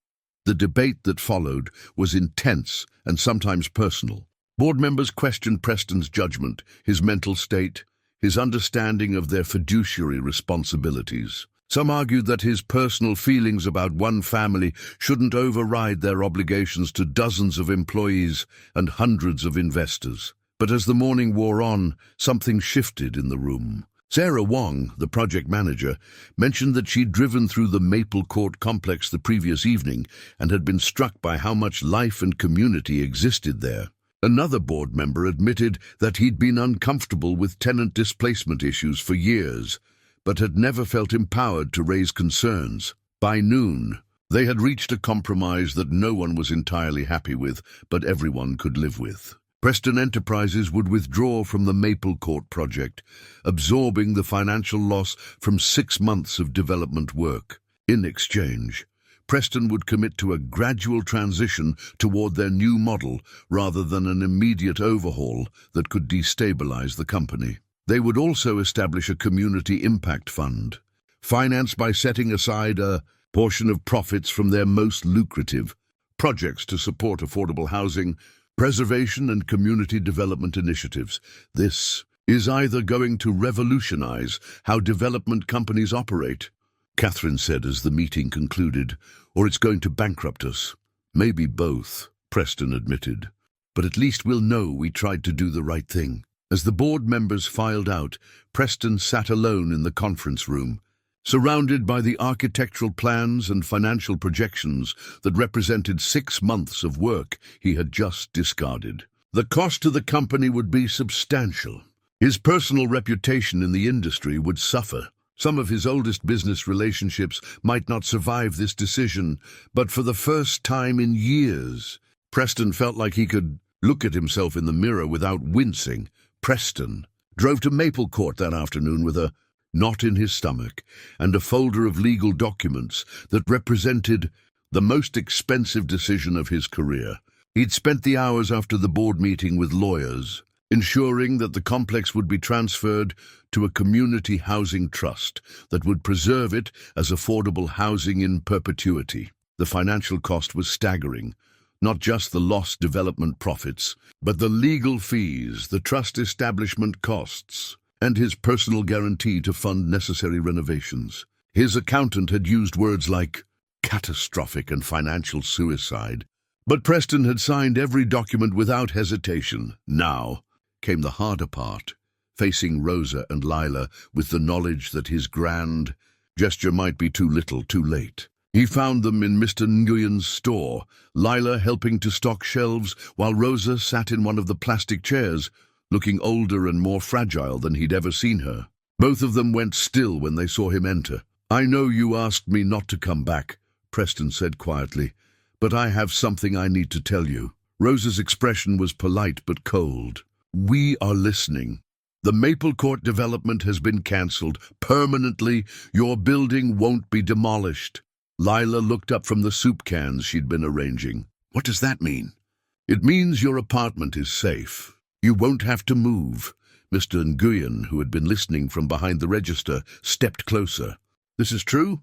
The debate that followed was intense and sometimes personal. Board members questioned Preston's judgment, his mental state, his understanding of their fiduciary responsibilities. Some argued that his personal feelings about one family shouldn't override their obligations to dozens of employees and hundreds of investors. But as the morning wore on, something shifted in the room. Sarah Wong, the project manager, mentioned that she'd driven through the Maple Court complex the previous evening and had been struck by how much life and community existed there. Another board member admitted that he'd been uncomfortable with tenant displacement issues for years, but had never felt empowered to raise concerns. By noon, they had reached a compromise that no one was entirely happy with, but everyone could live with. Preston Enterprises would withdraw from the Maple Court project, absorbing the financial loss from 6 months of development work. In exchange, Preston would commit to a gradual transition toward their new model rather than an immediate overhaul that could destabilize the company. They would also establish a community impact fund, financed by setting aside a portion of profits from their most lucrative projects to support affordable housing, preservation and community development initiatives. This is either going to revolutionize how development companies operate, Catherine said as the meeting concluded, or it's going to bankrupt us. "Maybe both," Preston admitted. "But at least we'll know we tried to do the right thing." As the board members filed out, Preston sat alone in the conference room, surrounded by the architectural plans and financial projections that represented 6 months of work he had just discarded. The cost to the company would be substantial. His personal reputation in the industry would suffer. Some of his oldest business relationships might not survive this decision, but for the first time in years, Preston felt like he could look at himself in the mirror without wincing. Preston drove to Maple Court that afternoon with a knot in his stomach and a folder of legal documents that represented the most expensive decision of his career. He'd spent the hours after the board meeting with lawyers, ensuring that the complex would be transferred to a community housing trust that would preserve it as affordable housing in perpetuity. The financial cost was staggering. Not just the lost development profits, but the legal fees, the trust establishment costs, and his personal guarantee to fund necessary renovations. His accountant had used words like catastrophic and financial suicide, but Preston had signed every document without hesitation. Now came the harder part, facing Rosa and Lila with the knowledge that his grand gesture might be too little, too late. He found them in Mr. Nguyen's store, Lila helping to stock shelves while Rosa sat in one of the plastic chairs, looking older and more fragile than he'd ever seen her. Both of them went still when they saw him enter. "I know you asked me not to come back," Preston said quietly, "but I have something I need to tell you." Rosa's expression was polite but cold. "We are listening. The Maple Court development has been cancelled. Permanently, your building won't be demolished." Lila looked up from the soup cans she'd been arranging. "What does that mean?" "It means your apartment is safe. You won't have to move." Mr. Nguyen, who had been listening from behind the register, stepped closer. "This is true?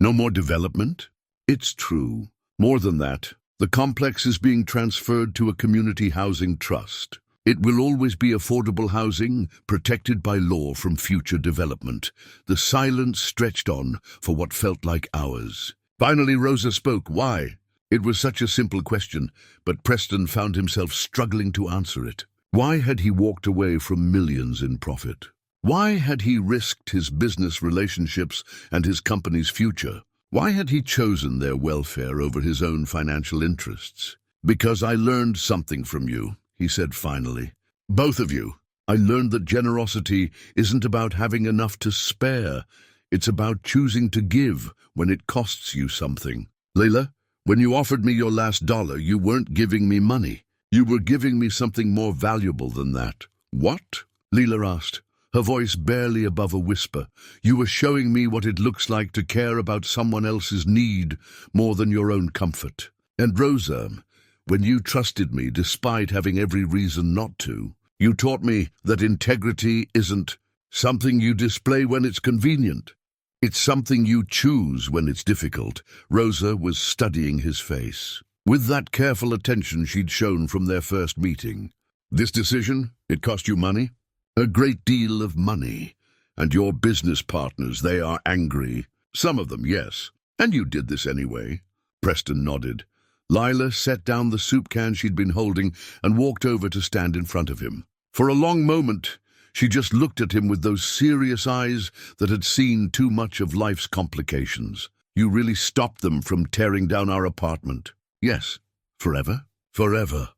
No more development?" "It's true. More than that, the complex is being transferred to a community housing trust. It will always be affordable housing, protected by law from future development." The silence stretched on for what felt like hours. Finally, Rosa spoke. "Why?" It was such a simple question, but Preston found himself struggling to answer it. Why had he walked away from millions in profit? Why had he risked his business relationships and his company's future? Why had he chosen their welfare over his own financial interests? "Because I learned something from you," he said finally. "Both of you. I learned that generosity isn't about having enough to spare. It's about choosing to give when it costs you something. Lila, when you offered me your last dollar, you weren't giving me money. You were giving me something more valuable than that." "What?" Lila asked, her voice barely above a whisper. "You were showing me what it looks like to care about someone else's need more than your own comfort. And Rosa, when you trusted me despite having every reason not to, you taught me that integrity isn't something you display when it's convenient. It's something you choose when it's difficult." Rosa was studying his face, with that careful attention she'd shown from their first meeting. "This decision, it cost you money?" "A great deal of money. And your business partners, they are angry." "Some of them, yes. And you did this anyway." Preston nodded. Lila set down the soup can she'd been holding and walked over to stand in front of him. For a long moment, she just looked at him with those serious eyes that had seen too much of life's complications. "You really stopped them from tearing down our apartment?" "Yes." "Forever?" "Forever."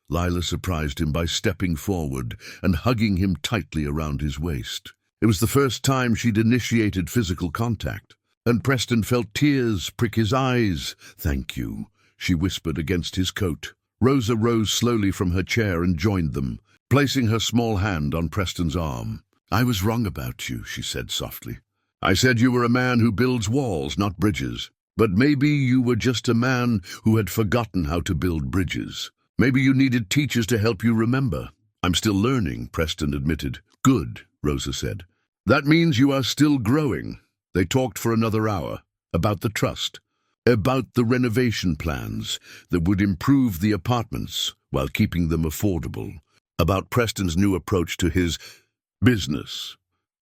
Lila surprised him by stepping forward and hugging him tightly around his waist. It was the first time she'd initiated physical contact, and Preston felt tears prick his eyes. "Thank you," she whispered against his coat. Rosa rose slowly from her chair and joined them, placing her small hand on Preston's arm. "I was wrong about you," she said softly. "I said you were a man who builds walls, not bridges. But maybe you were just a man who had forgotten how to build bridges. Maybe you needed teachers to help you remember." "I'm still learning," Preston admitted. "Good," Rosa said. "That means you are still growing." They talked for another hour, about the trust, about the renovation plans that would improve the apartments while keeping them affordable, about Preston's new approach to his business.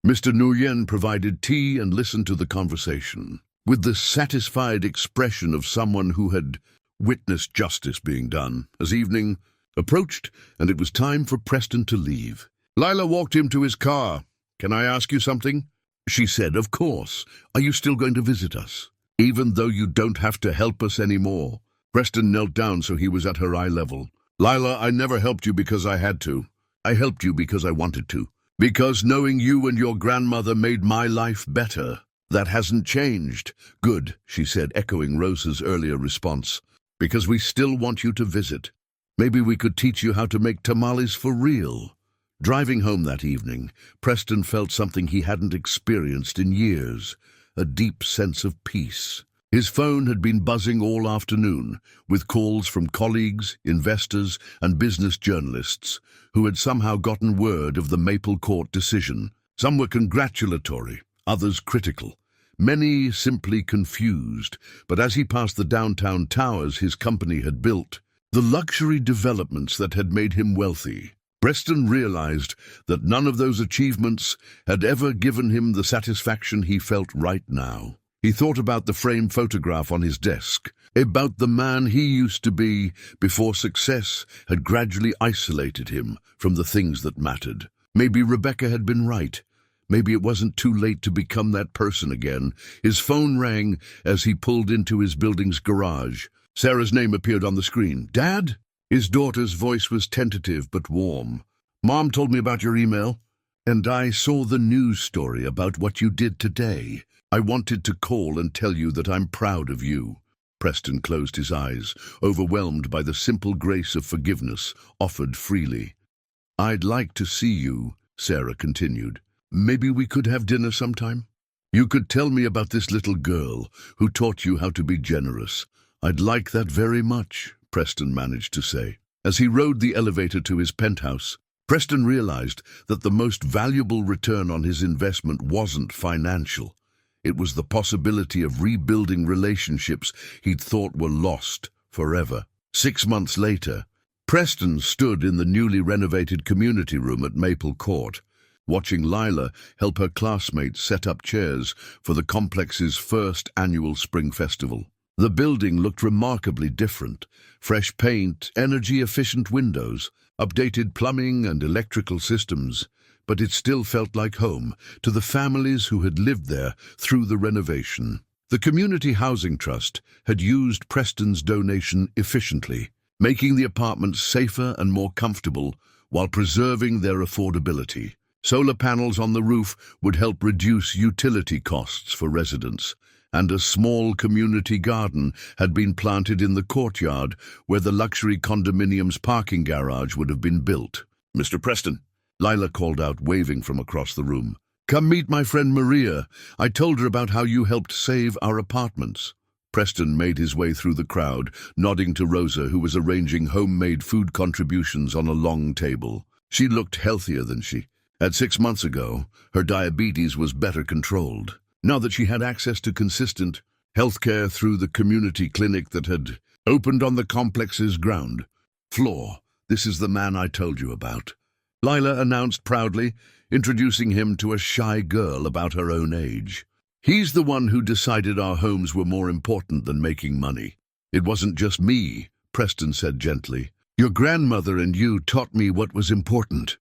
Mr. Nguyen provided tea and listened to the conversation, with the satisfied expression of someone who had witnessed justice being done. As evening approached and it was time for Preston to leave, Lila walked him to his car. "Can I ask you something?" She said, "Of course. Are you still going to visit us? Even though you don't have to help us anymore." Preston knelt down so he was at her eye level. "Lila, I never helped you because I had to. I helped you because I wanted to. Because knowing you and your grandmother made my life better. That hasn't changed." "Good," she said, echoing Rosa's earlier response. "Because we still want you to visit. Maybe we could teach you how to make tamales for real." Driving home that evening, Preston felt something he hadn't experienced in years, a deep sense of peace. His phone had been buzzing all afternoon, with calls from colleagues, investors, and business journalists who had somehow gotten word of the Maple Court decision. Some were congratulatory, others critical, many simply confused. But as he passed the downtown towers his company had built, the luxury developments that had made him wealthy, Preston realized that none of those achievements had ever given him the satisfaction he felt right now. He thought about the framed photograph on his desk, about the man he used to be before success had gradually isolated him from the things that mattered. Maybe Rebecca had been right. Maybe it wasn't too late to become that person again. His phone rang as he pulled into his building's garage. Sarah's name appeared on the screen. "Dad?" His daughter's voice was tentative but warm. "Mom told me about your email, and I saw the news story about what you did today. I wanted to call and tell you that I'm proud of you." Preston closed his eyes, overwhelmed by the simple grace of forgiveness offered freely. "I'd like to see you," Sarah continued. "Maybe we could have dinner sometime? You could tell me about this little girl who taught you how to be generous." "I'd like that very much," Preston managed to say. As he rode the elevator to his penthouse, Preston realized that the most valuable return on his investment wasn't financial. It was the possibility of rebuilding relationships he'd thought were lost forever. 6 months later, Preston stood in the newly renovated community room at Maple Court, watching Lila help her classmates set up chairs for the complex's first annual spring festival. The building looked remarkably different. Fresh paint, energy-efficient windows, updated plumbing and electrical systems. But it still felt like home to the families who had lived there through the renovation. The Community Housing Trust had used Preston's donation efficiently, making the apartments safer and more comfortable while preserving their affordability. Solar panels on the roof would help reduce utility costs for residents, and a small community garden had been planted in the courtyard where the luxury condominium's parking garage would have been built. "Mr. Preston," Lila called out, waving from across the room. "Come meet my friend Maria. I told her about how you helped save our apartments." Preston made his way through the crowd, nodding to Rosa, who was arranging homemade food contributions on a long table. She looked healthier than she had 6 months ago. Her diabetes was better controlled. Now that she had access to consistent health care through the community clinic that had opened on the complex's ground floor. "This is the man I told you about," Lila announced proudly, introducing him to a shy girl about her own age. "He's the one who decided our homes were more important than making money." "It wasn't just me," Preston said gently. "Your grandmother and you taught me what was important.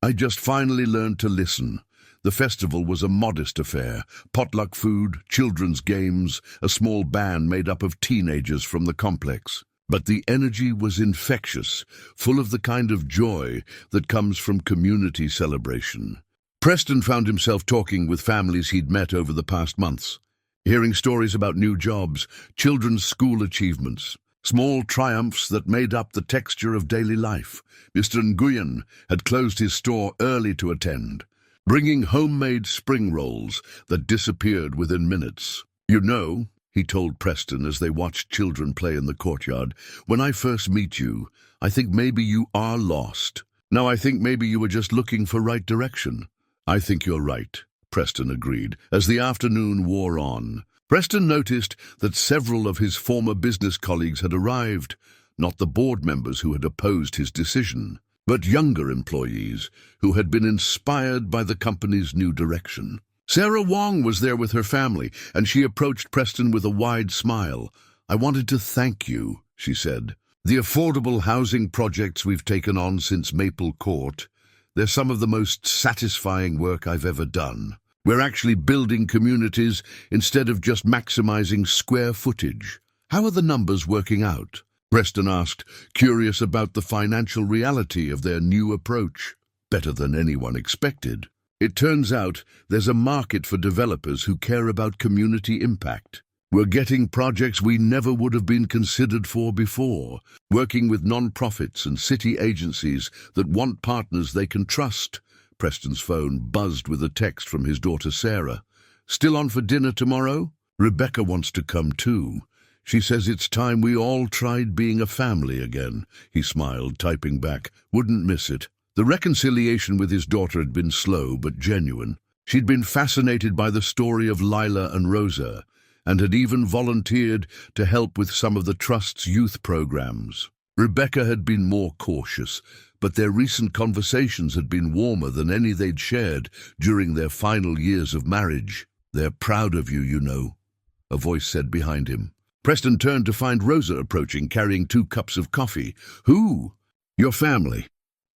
I just finally learned to listen." The festival was a modest affair. Potluck food, children's games, a small band made up of teenagers from the complex. But the energy was infectious, full of the kind of joy that comes from community celebration. Preston found himself talking with families he'd met over the past months, hearing stories about new jobs, children's school achievements, small triumphs that made up the texture of daily life. Mr. Nguyen had closed his store early to attend, bringing homemade spring rolls that disappeared within minutes. "You know," he told Preston as they watched children play in the courtyard, "when I first meet you, I think maybe you are lost. Now I think maybe you were just looking for right direction." "I think you're right," Preston agreed. As the afternoon wore on, Preston noticed that several of his former business colleagues had arrived, not the board members who had opposed his decision, but younger employees who had been inspired by the company's new direction. Sarah Wong was there with her family, and she approached Preston with a wide smile. "I wanted to thank you," she said. "The affordable housing projects we've taken on since Maple Court, They're some of the most satisfying work I've ever done. We're actually building communities instead of just maximizing square footage. How are the numbers working out? Preston asked, curious about the financial reality of their new approach. Better than anyone expected. It turns out there's a market for developers who care about community impact. We're getting projects we never would have been considered for before, working with non-profits and city agencies that want partners they can trust. Preston's phone buzzed with a text from his daughter Sarah. Still on for dinner tomorrow? Rebecca wants to come too. She says it's time we all tried being a family again. He smiled, typing back, wouldn't miss it. The reconciliation with his daughter had been slow but genuine. She'd been fascinated by the story of Lila and Rosa, and had even volunteered to help with some of the Trust's youth programs. Rebecca had been more cautious, but their recent conversations had been warmer than any they'd shared during their final years of marriage. They're proud of you, you know, a voice said behind him. Preston turned to find Rosa approaching, carrying 2 cups of coffee. Who? Your family.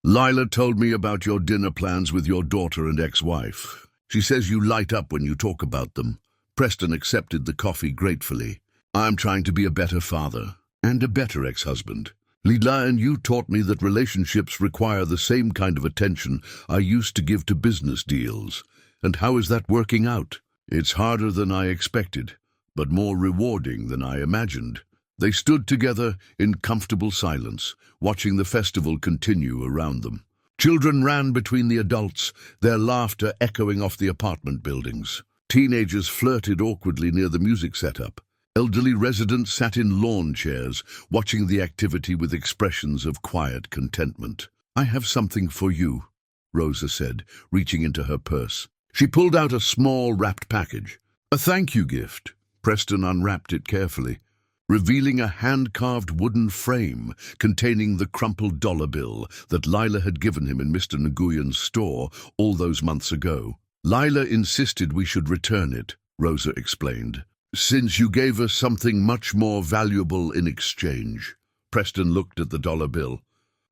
Lila told me about your dinner plans with your daughter and ex-wife. She says you light up when you talk about them. Preston accepted the coffee gratefully. I'm trying to be a better father and a better ex-husband. Lila and you taught me that relationships require the same kind of attention I used to give to business deals. And how is that working out? It's harder than I expected, but more rewarding than I imagined. They stood together in comfortable silence, watching the festival continue around them. Children ran between the adults, their laughter echoing off the apartment buildings. Teenagers flirted awkwardly near the music setup. Elderly residents sat in lawn chairs, watching the activity with expressions of quiet contentment. I have something for you, Rosa said, reaching into her purse. She pulled out a small wrapped package. A thank you gift. Preston unwrapped it carefully, revealing a hand-carved wooden frame containing the crumpled dollar bill that Lila had given him in Mr. Nguyen's store all those months ago. Lila insisted we should return it, Rosa explained, since you gave us something much more valuable in exchange. Preston looked at the dollar bill,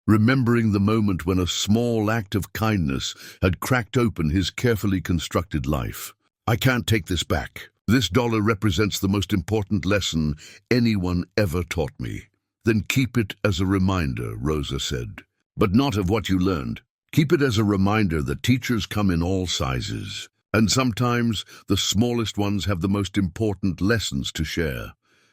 remembering the moment when a small act of kindness had cracked open his carefully constructed life. I can't take this back. This dollar represents the most important lesson anyone ever taught me. Then keep it as a reminder, Rosa said. But not of what you learned. Keep it as a reminder that teachers come in all sizes, and sometimes the smallest ones have the most important lessons to share.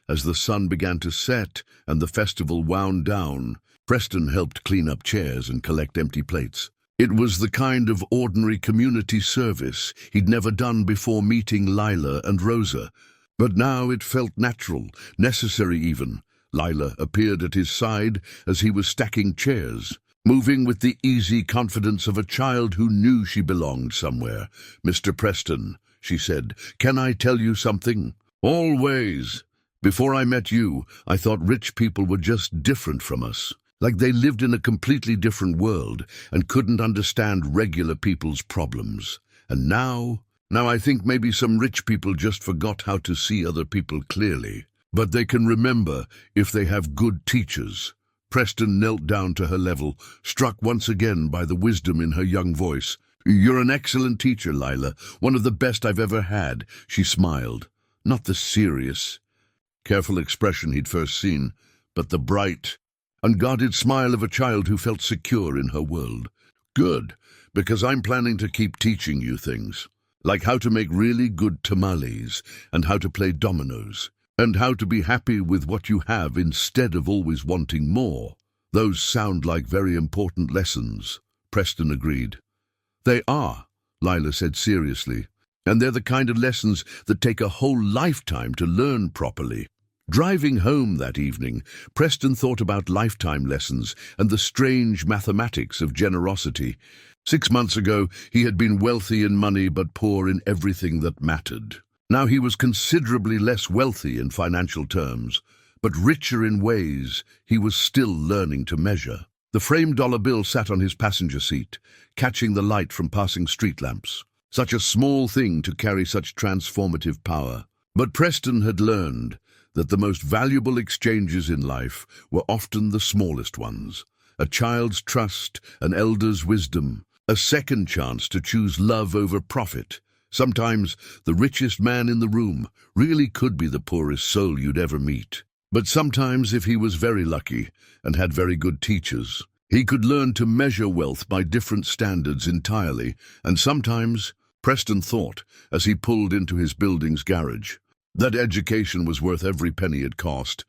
As the sun began to set and the festival wound down, Preston helped clean up chairs and collect empty plates. It was the kind of ordinary community service he'd never done before meeting Lila and Rosa. But now it felt natural, necessary even. Lila appeared at his side as he was stacking chairs, moving with the easy confidence of a child who knew she belonged somewhere. Mr. Preston, she said, can I tell you something? Always. Before I met you, I thought rich people were just different from us. Like they lived in a completely different world and couldn't understand regular people's problems. And now I think maybe some rich people just forgot how to see other people clearly. But they can remember if they have good teachers. Preston knelt down to her level, struck once again by the wisdom in her young voice. You're an excellent teacher, Lila, one of the best I've ever had. She smiled, not the serious, careful expression he'd first seen, but the bright, unguarded smile of a child who felt secure in her world. Good, because I'm planning to keep teaching you things, like how to make really good tamales, and how to play dominoes, and how to be happy with what you have instead of always wanting more. Those sound like very important lessons, Preston agreed. They are, Lila said seriously, and they're the kind of lessons that take a whole lifetime to learn properly. Driving home that evening, Preston thought about lifetime lessons and the strange mathematics of generosity. 6 months ago, he had been wealthy in money but poor in everything that mattered. Now he was considerably less wealthy in financial terms, but richer in ways he was still learning to measure. The framed dollar bill sat on his passenger seat, catching the light from passing street lamps. Such a small thing to carry such transformative power. But Preston had learned that the most valuable exchanges in life were often the smallest ones. A child's trust, an elder's wisdom, A second chance to choose love over profit. Sometimes the richest man in the room really could be the poorest soul you'd ever meet. But sometimes, if he was very lucky and had very good teachers, he could learn to measure wealth by different standards entirely. And sometimes, Preston thought, as he pulled into his building's garage, that education was worth every penny it cost.